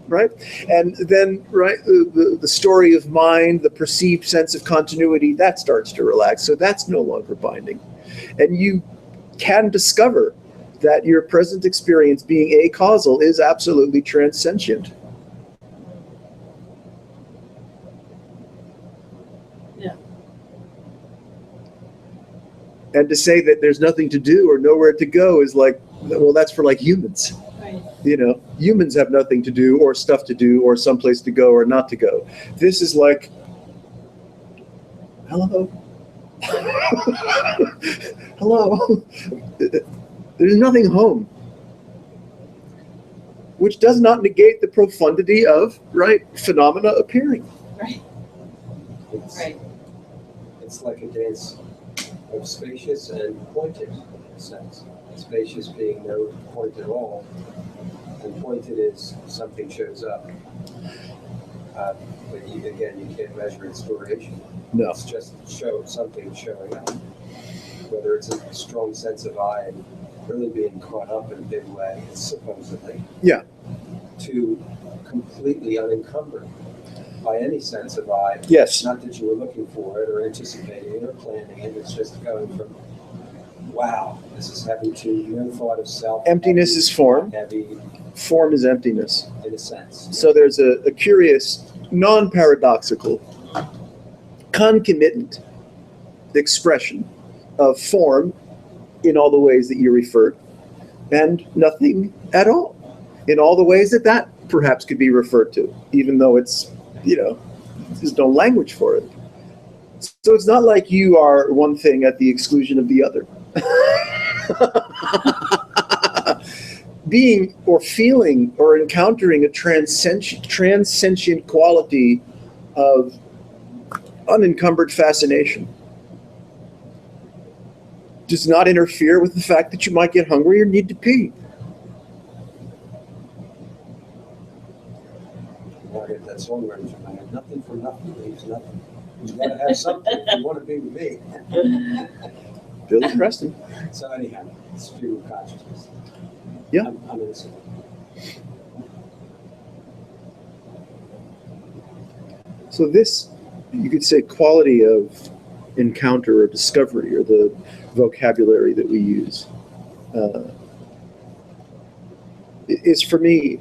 right? And then, right, the story of mind, the perceived sense of continuity, that starts to relax. So that's no longer binding. And you can discover that your present experience, being acausal, is absolutely transcendent. Yeah. And to say that there's nothing to do or nowhere to go is like, well, that's for like humans. Right. You know, humans have nothing to do or stuff to do or someplace to go or not to go. This is like, hello. Hello. There's nothing home. Which does not negate the profundity of, right, phenomena appearing. Right. It's, Right. it's like a dance of spacious and pointed in a sense. Spacious being no point at all, and pointed is something shows up. But again, you can't measure its duration. No. It's just something showing up. Whether it's a strong sense of I and really being caught up in a big way, supposedly. Yeah. To completely unencumbered by any sense of I. Yes. Not that you were looking for it or anticipating it or planning it. It's just going from, wow, this is heavy, to no thought of self. Emptiness heavy, is form. Heavy Form is emptiness. in a sense. So there's a curious, non-paradoxical, concomitant expression of form in all the ways that you referred, and nothing at all in all the ways that that perhaps could be referred to, even though it's, you know, there's no language for it. So it's not like you are one thing at the exclusion of the other. Being or feeling or encountering a transcendent quality of unencumbered fascination does not interfere with the fact that you might get hungry or need to pee. I get that song right from my head. Nothing for nothing leaves nothing. You gotta have something if you want to be with me. Billy Preston. So anyhow, it's stream of consciousness. Yeah. I'm innocent. So this, you could say, quality of encounter or discovery, or the vocabulary that we use, is for me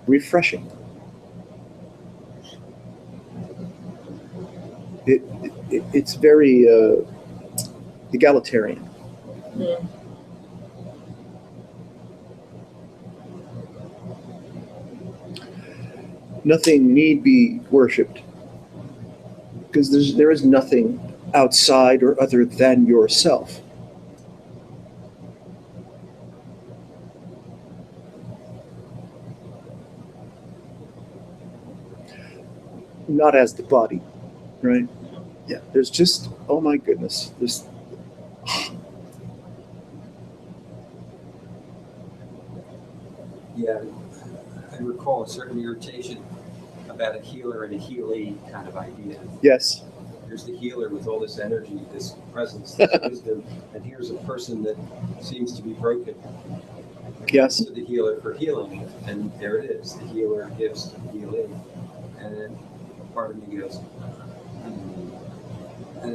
refreshing. It's very egalitarian. Mm. Nothing need be worshipped, because there is nothing outside or other than yourself. Not as the body, right? Yeah, there's just, oh my goodness, there's Yeah, I recall a certain irritation about a healer and a healee kind of idea. yes, Here's the healer with all this energy, this presence, this wisdom, and here's a person that seems to be broken. yes, To the healer for healing, and there it is. The healer gives to the healing, and then part of me goes, and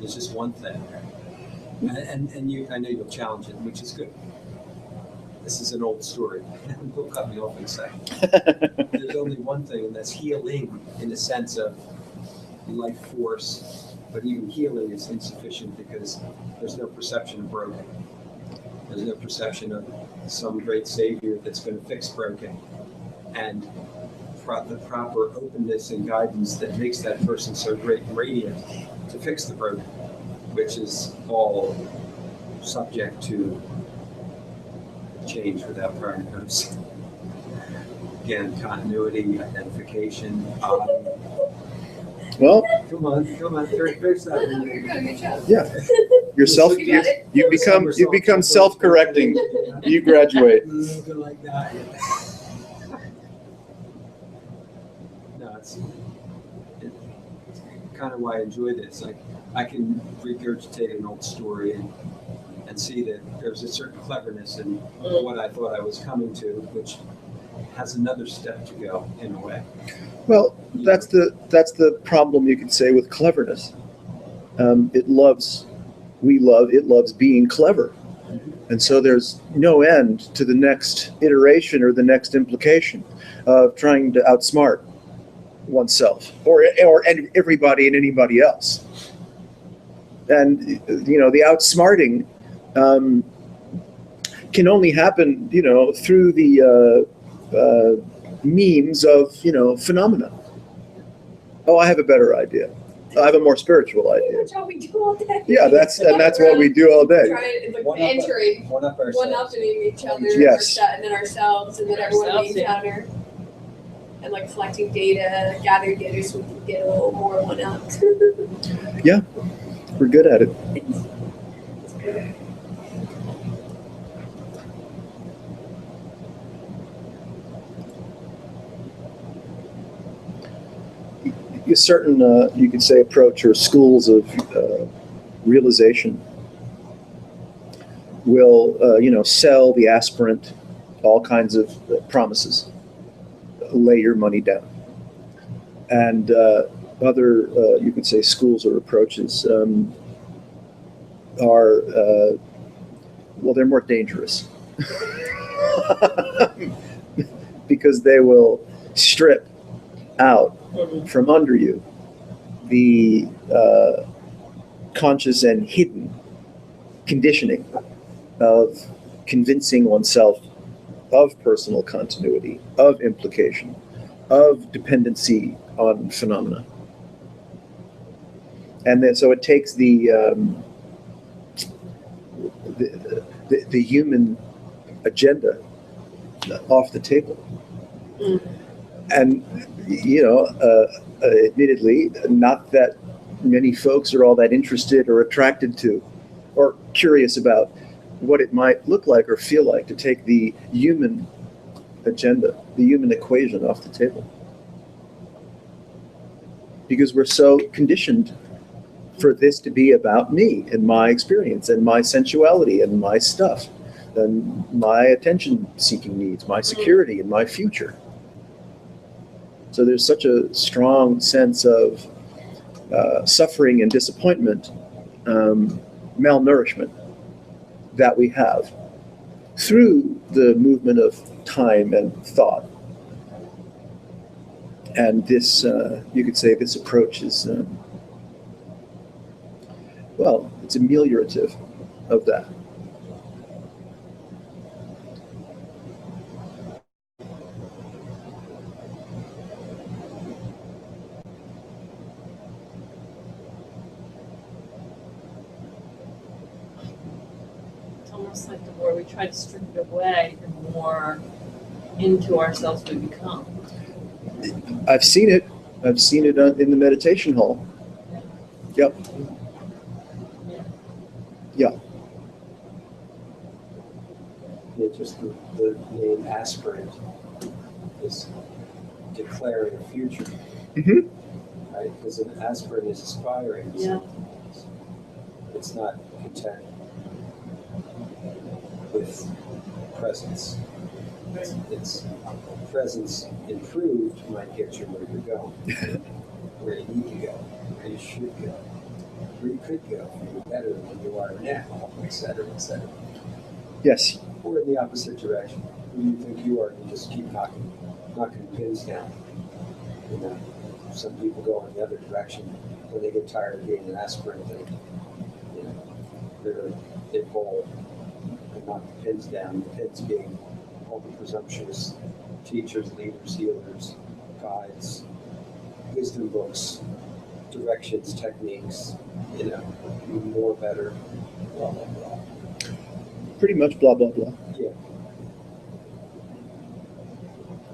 it's just one thing. And you, I know you'll challenge it, which is good. This is an old story. Don't cut me off in a second. There's only one thing, and that's healing in the sense of life force. But even healing is insufficient because there's no perception of broken. There's no perception of some great savior that's going to fix broken. And the proper openness and guidance that makes that person so great and radiant to fix the broken, which is all subject to change without prior notice. Again, continuity, identification. well, Come on, fix that. You're doing a good job. yeah, yourself, You got it. you become self-correcting. You graduate. Looking like that. No, it's kind of why I enjoy this. Like, I can regurgitate an old story and and see that there's a certain cleverness in what I thought I was coming to, which has another step to go in a way. Well, that's the problem, you could say, with cleverness. It loves being clever. And so there's no end to the next iteration or the next implication of trying to outsmart oneself or everybody and anybody else. And, the outsmarting can only happen, through the means of, phenomena. Oh, I have a better idea. I have a more spiritual Pretty idea. much all we do all day. Yeah, that's what we do all day. Trying, like, One up- entering, One up ourselves. one-upping each other, Yes. and then ourselves, and then everyone we Ourselves, yeah. encounter. And like collecting data, gathering data so we can get a little more one-up. We're good at it. It's good. A certain, you could say, approach or schools of realization will, sell the aspirant all kinds of promises. Lay your money down. And other, you could say, schools or approaches are, they're more dangerous because they will strip out from under you the conscious and hidden conditioning of convincing oneself of personal continuity, of implication, of dependency on phenomena. And then so it takes the human agenda off the table. And admittedly, not that many folks are all that interested or attracted to or curious about what it might look like or feel like to take the human agenda, the human equation off the table. Because we're so conditioned for this to be about me and my experience and my sensuality and my stuff and my attention-seeking needs, my security and my future. So there's such a strong sense of suffering and disappointment, malnourishment that we have through the movement of time and thought. And this, you could say, this approach is, it's ameliorative of that. It's almost like the more we try to strip it away, the more into ourselves we become. I've seen it. I've seen it in the meditation hall. Yep. Yeah. Yeah, just the name aspirant is declaring a future. Mhm. Right? Because an aspirant is aspiring to Yeah. something. It's not content with presence. It's presence improved might get you where you're going, where you need to go, where you should go, where you could go, you're better than you are now, et cetera, et cetera. Yes. Or in the opposite direction. Who you think you are, you just keep knocking pins down. You know, some people go in the other direction when they get tired of being an aspirant. They bowl and knock the pins down. The pins being all the presumptuous teachers, leaders, healers, guides, wisdom books, directions, techniques. More, better, blah blah blah. Pretty much blah, blah, blah. Yeah.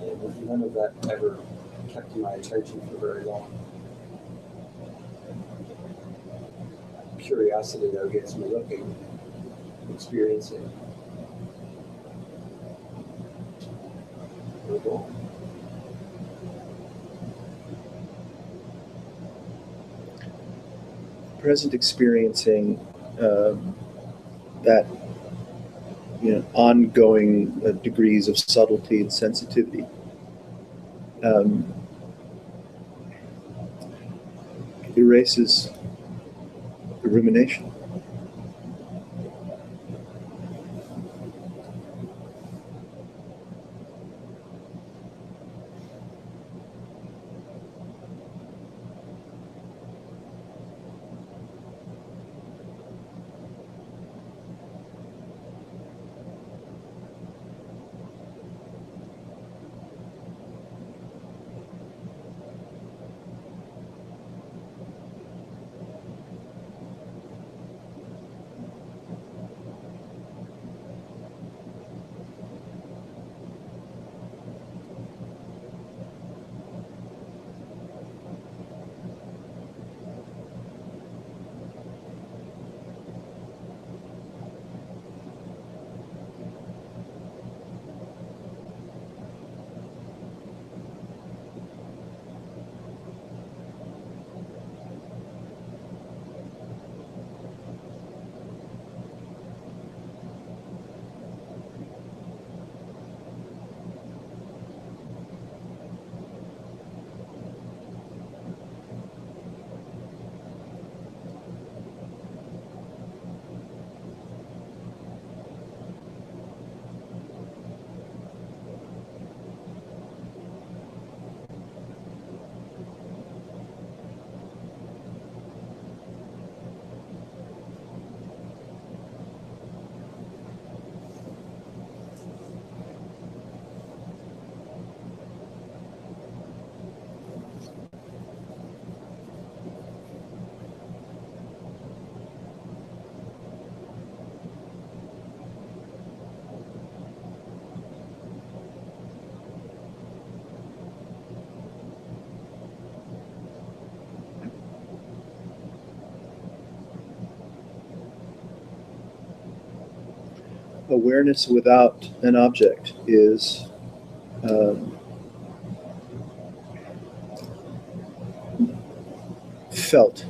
And none of that ever kept my attention for very long. Curiosity, though, gets me looking, experiencing. Very cool. Present experiencing that, ongoing degrees of subtlety and sensitivity. Erases the rumination. Awareness without an object is felt,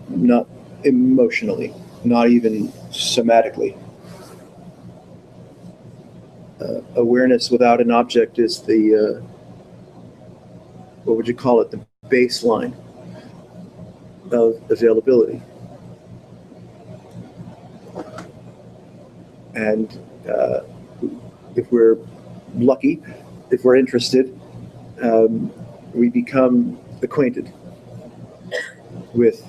not emotionally, not even somatically. Awareness without an object is the, what would you call it, the baseline of availability. And if we're lucky, if we're interested, we become acquainted with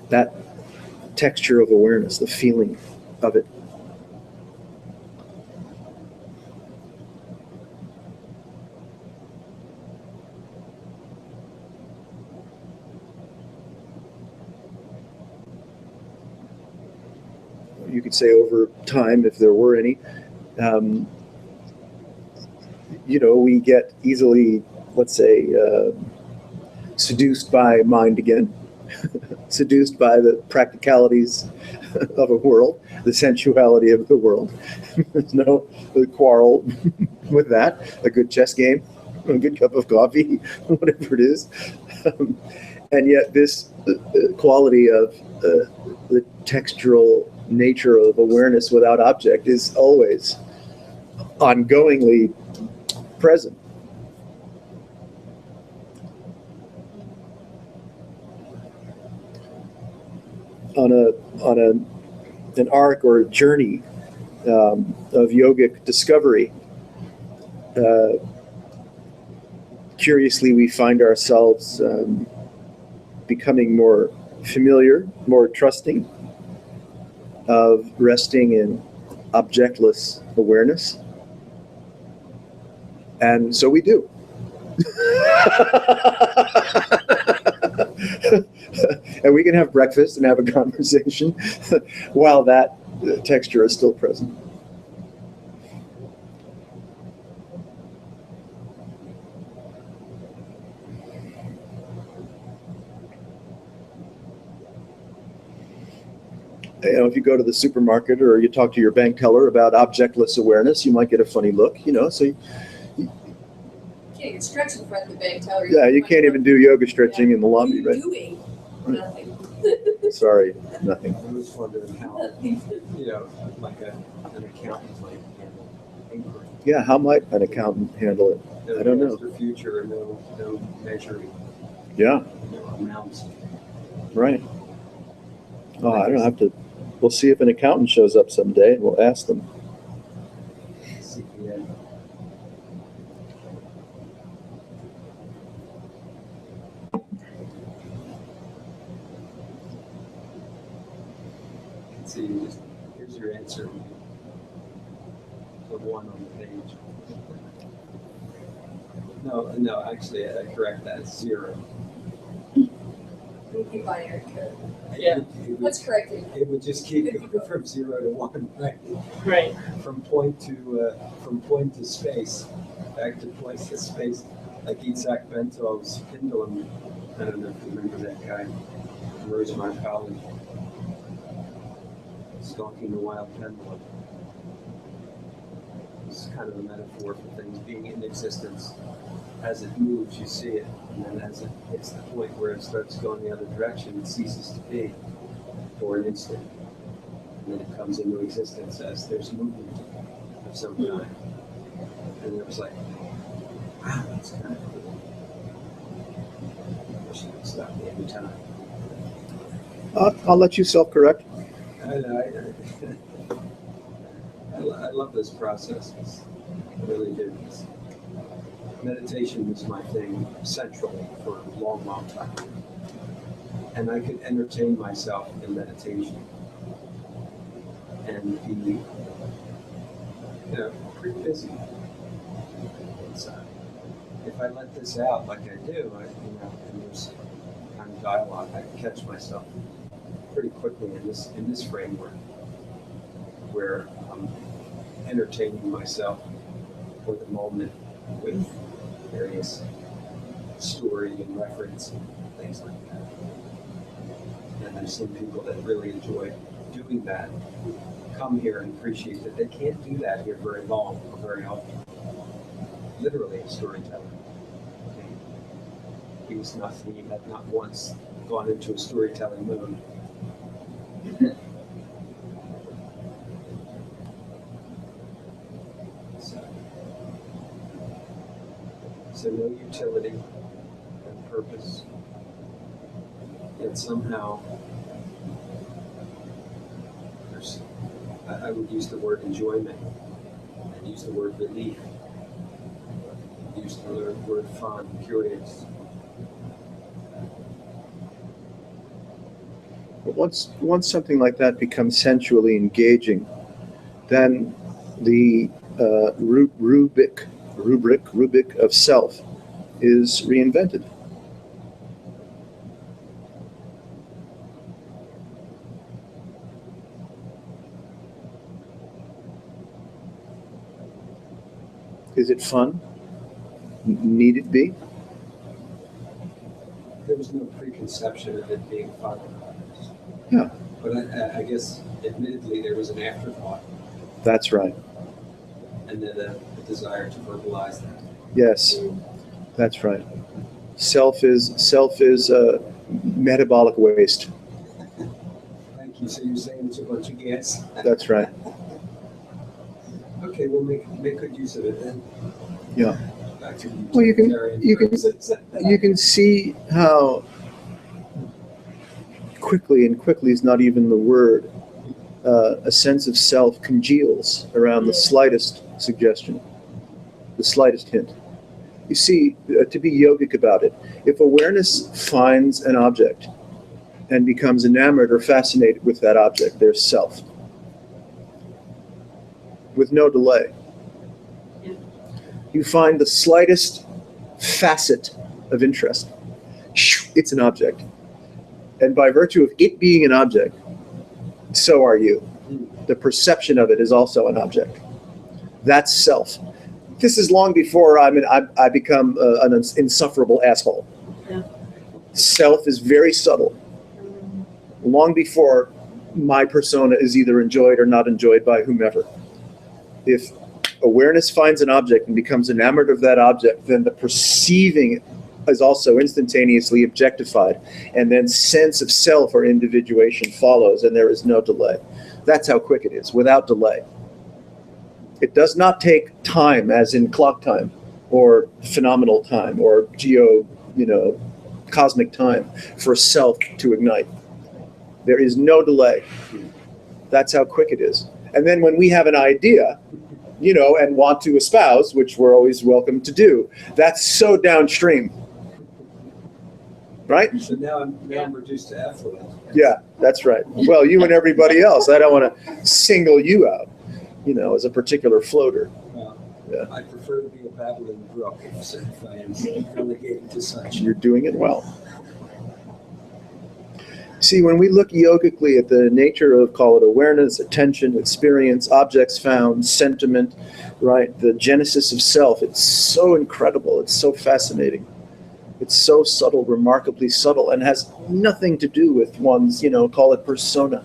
that texture of awareness, the feeling of it. You could say over time, if there were any, we get easily, let's say, seduced by mind again, seduced by the practicalities of a world, the sensuality of the world. There's no quarrel with that. A good chess game, a good cup of coffee, whatever it is. And yet this quality of the textural nature of awareness without object is always ongoingly present. On an arc or a journey of yogic discovery, curiously we find ourselves becoming more familiar, more trusting of resting in objectless awareness. And so we do. And we can have breakfast and have a conversation while that texture is still present. If you go to the supermarket or you talk to your bank teller about objectless awareness, you might get a funny look, so You can't even stretch in front of the bank teller. yeah, you can't even do yoga stretching in the lobby, What are right? you doing? Nothing. Sorry, nothing. I was wondering how, you know, like an accountant might handle inquiry. Yeah, how might an accountant handle it? I don't know. The future, no measuring, Yeah, amounts. right. Oh, I don't have to. We'll see if an accountant shows up someday, and we'll ask them. CPA. See, here's your answer. The one on the page. No, actually, I correct that. It's 0. Would be binary code. Yeah. It would- Let's correct it. It would just keep it from 0 to 1, right? Right. From point to space, back to point to space, like Itzhak Bentov's pendulum. I don't know if you remember that guy, from Rosemont College, stalking the wild pendulum. It's kind of a metaphor for things being in existence. As it moves, you see it, and then as it hits the point where it starts going the other direction, it ceases to be for an instant. And then it comes into existence as there's movement of some kind. And it was like, wow, that's kind of cool. I wish it would stop me every time. I'll let you self-correct. I love this process. I really do. Meditation was my thing centrally for a long, long time. And I could entertain myself in meditation and be, you know, pretty busy inside. If I let this out like I do, and there's kind of dialogue, I can catch myself pretty quickly in this framework where I'm entertaining myself for the moment with various story and reference and things like that. And I've seen people that really enjoy doing that come here and appreciate that they can't do that here very long or very often. Literally a storyteller. He had not once gone into a storytelling mode. So no utility and purpose, yet somehow I would use the word enjoyment, I'd use the word relief, I'd use the word fun, curious. But once something like that becomes sensually engaging, then the rubric of self is reinvented. Is it fun? Need it be? There was no preconception of it being fun. Yeah. But I guess, admittedly, there was an afterthought, That's right. and then a desire to verbalize that. Yes, that's right. Self is metabolic waste. Thank you. So you're saying it's a bunch of gas? That's right. Okay, we'll make good use of it then. Yeah. Back to Well, you can- utilitarian you can- purposes. You can see how quickly, and quickly is not even the word, a sense of self congeals around the slightest suggestion, the slightest hint. You see, to be yogic about it, if awareness finds an object and becomes enamored or fascinated with that object, there's self. With no delay. Yeah. You find the slightest facet of interest. It's an object. And by virtue of it being an object, so are you. The perception of it is also an object. That's self. This is long before I become an insufferable asshole. Yeah. Self is very subtle. Long before my persona is either enjoyed or not enjoyed by whomever. If awareness finds an object and becomes enamored of that object, then the perceiving is also instantaneously objectified, and then sense of self or individuation follows, and there is no delay. That's how quick it is, without delay. It does not take time, as in clock time, or phenomenal time, or cosmic time, for self to ignite. There is no delay. That's how quick it is. And then when we have an idea, and want to espouse, which we're always welcome to do, that's so downstream. Right? So now I'm reduced to effluent. Yeah, that's right. Well, you and everybody else. I don't want to single you out, as a particular floater. Yeah. I prefer to be a babbling brook if I am relegated to such. You're doing it well. See, when we look yogically at the nature of, call it awareness, attention, experience, objects found, sentiment, right, the genesis of self, it's so incredible. It's so fascinating. It's so subtle, remarkably subtle, and has nothing to do with one's, call it persona.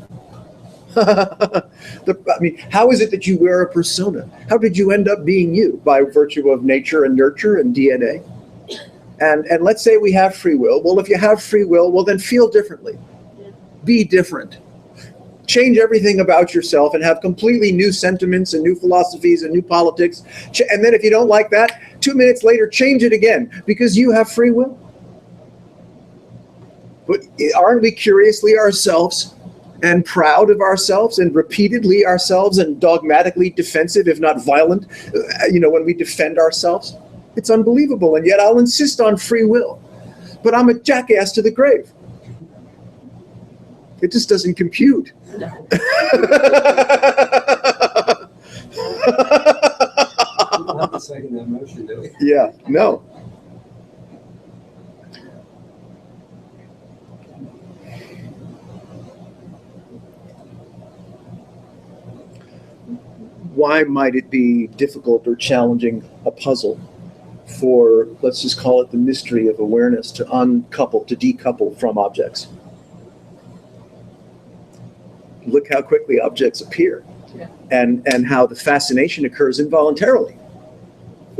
How is it that you wear a persona? How did you end up being you? By virtue of nature and nurture and DNA? And let's say we have free will. Well, if you have free will, well, then feel differently. Be different. Change everything about yourself and have completely new sentiments and new philosophies and new politics. And then if you don't like that, 2 minutes later, change it again, because you have free will. But aren't we curiously ourselves and proud of ourselves and repeatedly ourselves and dogmatically defensive, if not violent, when we defend ourselves? It's unbelievable. And yet I'll insist on free will. But I'm a jackass to the grave. It just doesn't compute. No. We don't have to second that motion, do we? Yeah, no. Why might it be difficult or challenging, a puzzle, for, let's just call it the mystery of awareness, to uncouple, to decouple from objects? Look how quickly objects appear, Yeah. and how the fascination occurs involuntarily.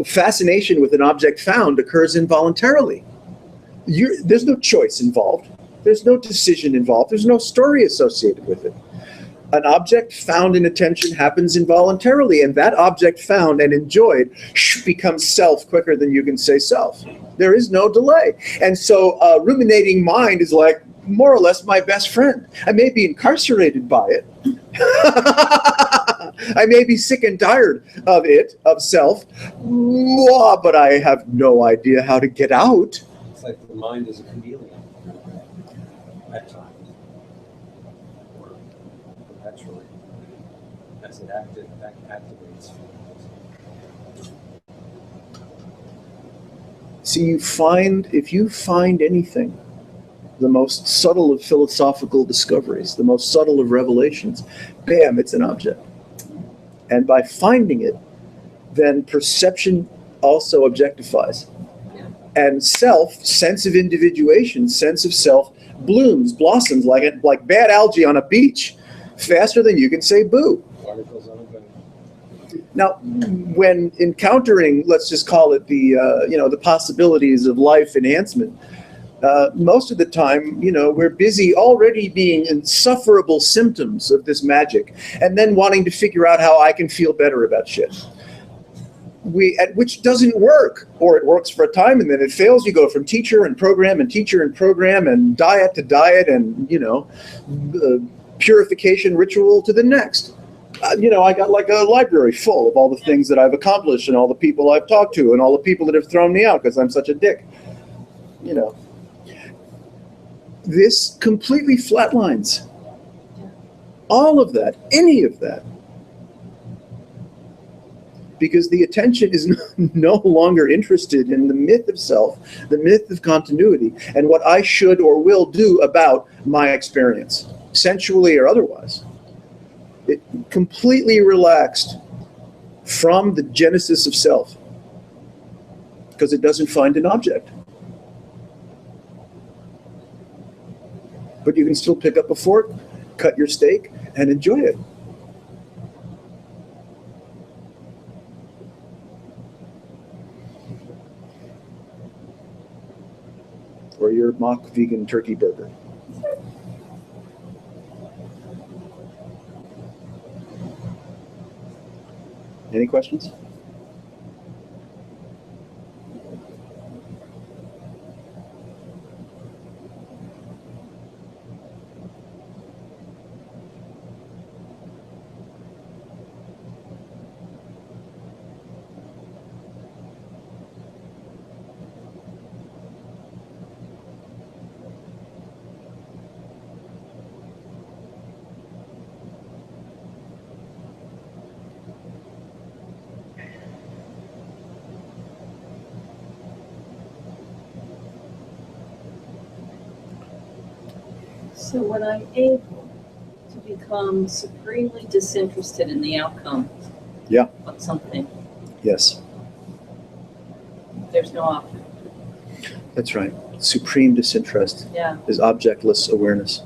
Fascination with an object found occurs involuntarily. There's no choice involved. There's no decision involved. There's no story associated with it. An object found in attention happens involuntarily, and that object found and enjoyed becomes self quicker than you can say self. There is no delay. And so a ruminating mind is like more or less my best friend. I may be incarcerated by it. I may be sick and tired of it, of self, but I have no idea how to get out. It's like the mind is a chameleon at times, or perpetually, as it activates. See, if you find anything, the most subtle of philosophical discoveries, the most subtle of revelations, bam, it's an object. And by finding it, then perception also objectifies. And self, sense of individuation, sense of self, blossoms like bad algae on a beach, faster than you can say boo. Articles on a boat. Now, when encountering, let's just call it the possibilities of life enhancement, most of the time, we're busy already being insufferable symptoms of this magic, and then wanting to figure out how I can feel better about shit. Which doesn't work, or it works for a time and then it fails. You go from teacher and program and diet to diet and purification ritual to the next. I got like a library full of all the things that I've accomplished and all the people I've talked to and all the people that have thrown me out because I'm such a dick. This completely flatlines all of that, any of that. Because the attention is no longer interested in the myth of self, the myth of continuity, and what I should or will do about my experience, sensually or otherwise. It completely relaxed from the genesis of self, because it doesn't find an object. But you can still pick up a fork, cut your steak, and enjoy it. mock vegan turkey burger. Any questions? So when I'm able to become supremely disinterested in the outcome Yeah. of something, Yes, there's no option. that's right. Supreme disinterest Yeah, is objectless awareness.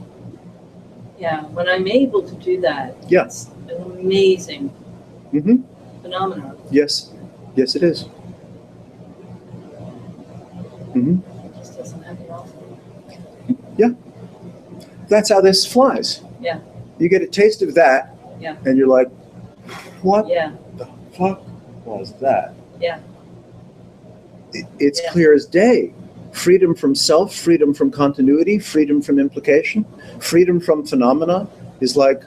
yeah. When I'm able to do that, Yeah. it's an amazing Mm-hmm. phenomenon. Yes, yes, it is. Mm-hmm. It just doesn't happen often. That's how this flies. Yeah. You get a taste of that, Yeah. and you're like, what Yeah, the fuck was that? Yeah. It's Yeah. clear as day. Freedom from self, freedom from continuity, freedom from implication, freedom from phenomena is like,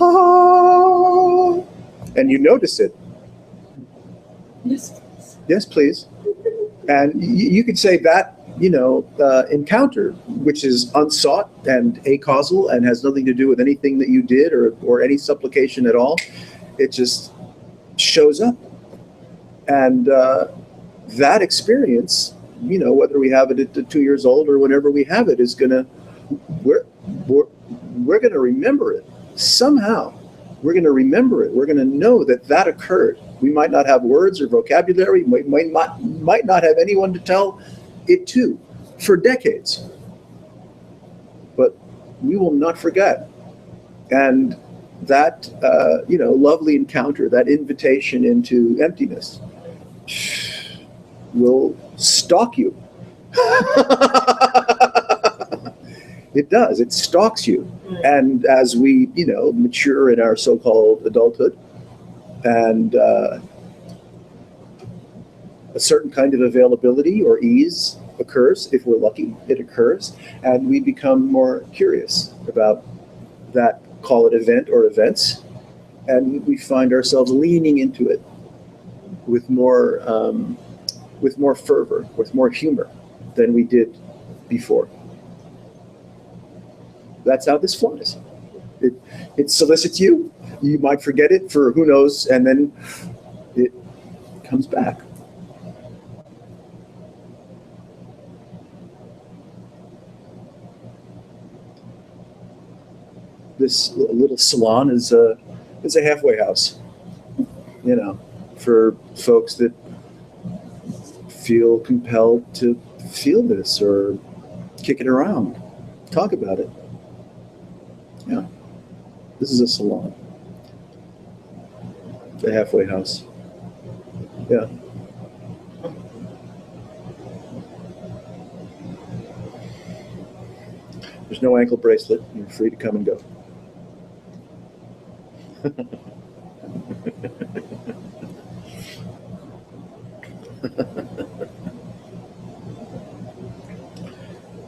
ah, and you notice it. yes. Yes, please. And you could say that, encounter, which is unsought and acausal and has nothing to do with anything that you did or any supplication at all. It just shows up. And that experience, whether we have it at 2 years old or whenever we have it, is we're going to remember it somehow. We're going to remember it. We're going to know that occurred. We might not have words or vocabulary. We might not have anyone to tell it to for decades. But we will not forget. And that, lovely encounter, that invitation into emptiness will stalk you. It does. It stalks you. And as we, mature in our so-called adulthood, and a certain kind of availability or ease occurs, if we're lucky, it occurs, and we become more curious about that, call it event or events, and we find ourselves leaning into it with more fervor, with more humor than we did before. That's how this flies. It solicits you. You might forget it for who knows, and then it comes back. This little salon is a halfway house, for folks that feel compelled to feel this or kick it around, talk about it. Yeah, this is a salon. It's a halfway house. Yeah. There's no ankle bracelet. You're free to come and go.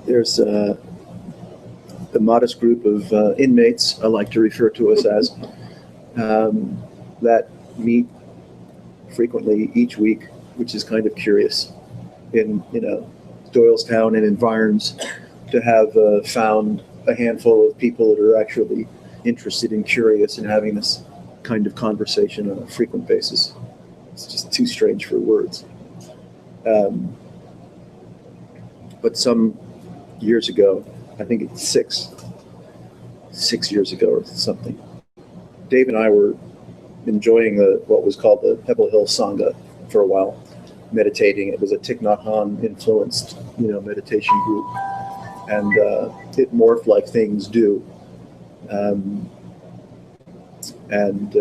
There's a modest group of inmates, I like to refer to us as, that meet frequently each week, which is kind of curious in Doylestown and environs, to have found a handful of people that are actually interested and curious in having this kind of conversation on a frequent basis. It's just too strange for words. But some years ago, I think it's six years ago or something, Dave and I were enjoying what was called the Pebble Hill Sangha for a while, meditating. It was a Thich Nhat Hanh influenced, meditation group, and it morphed like things do. And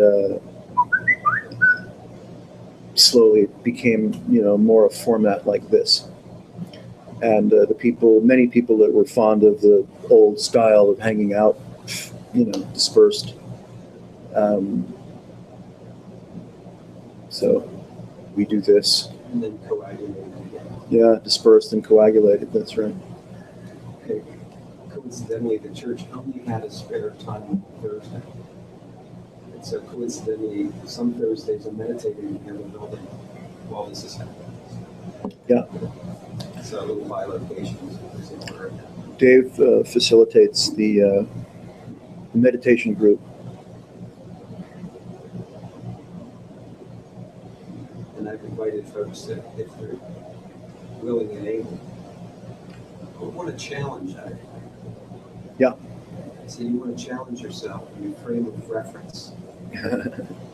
slowly it became, more a format like this. And many people that were fond of the old style of hanging out, dispersed. So we do this. And then coagulated again. Yeah, dispersed and coagulated. That's right. Okay. Coincidentally, the church only had a spare time on Thursday. And so coincidentally, some Thursdays I'm meditating in the building while this is happening. Yeah. So a little bilocation is in order. Dave facilitates the meditation group. And I've invited folks that, if they're willing and able, but want to challenge that. Yeah. So you want to challenge yourself in your frame of reference,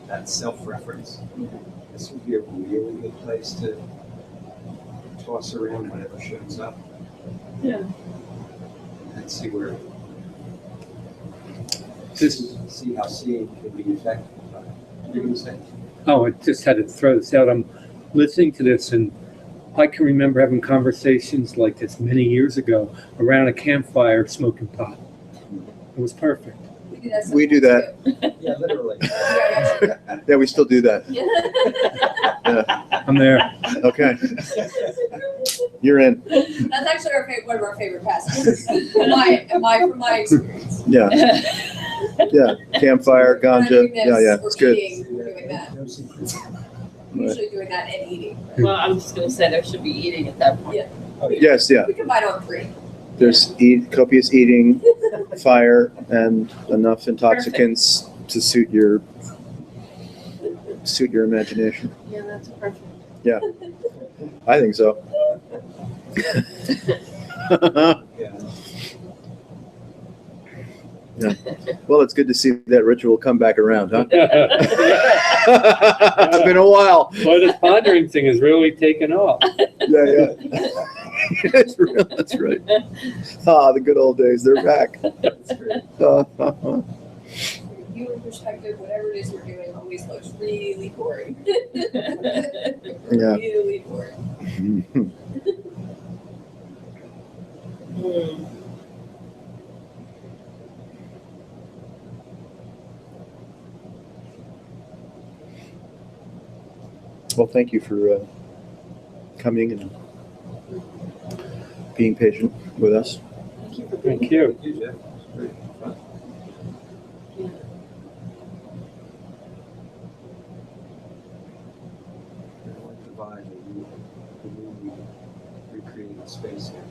that self-reference. This would be a really good place to toss around whatever shows up Yeah. and see where, Just, see how seeing can be effective. You're going to say? oh, I just had to throw this out. I'm listening to this, and I can remember having conversations like this many years ago around a campfire smoking pot. It was perfect. We do that. We do that. Yeah, literally. Yeah, Yeah, we still do that. yeah. I'm there. Okay, you're in. That's actually one of our favorite pastimes. From my experience. Yeah, yeah. Campfire, ganja. Yeah, it's good. Eating, doing that. No secrets. Usually doing that and eating. Well, I'm just gonna say there should be eating at that point. Yeah. Oh, yeah. Yes, yeah. We combine all three. There's copious eating, fire, and enough intoxicants to suit your imagination. Yeah, that's perfect. I think so. Yeah. Well, it's good to see that ritual come back around, huh? Yeah. It's been a while. Well, this pondering thing has really taken off. Yeah. That's right. Ah, the good old days, they're back. That's great. Human perspective, whatever it is we're doing always looks really boring. Yeah. Really boring. Hmm. Well, thank you for coming and being patient with us. Thank you for being Thank you. Thank you, Jeff. It's great fun. here. I like the vibe that you recreate the space here.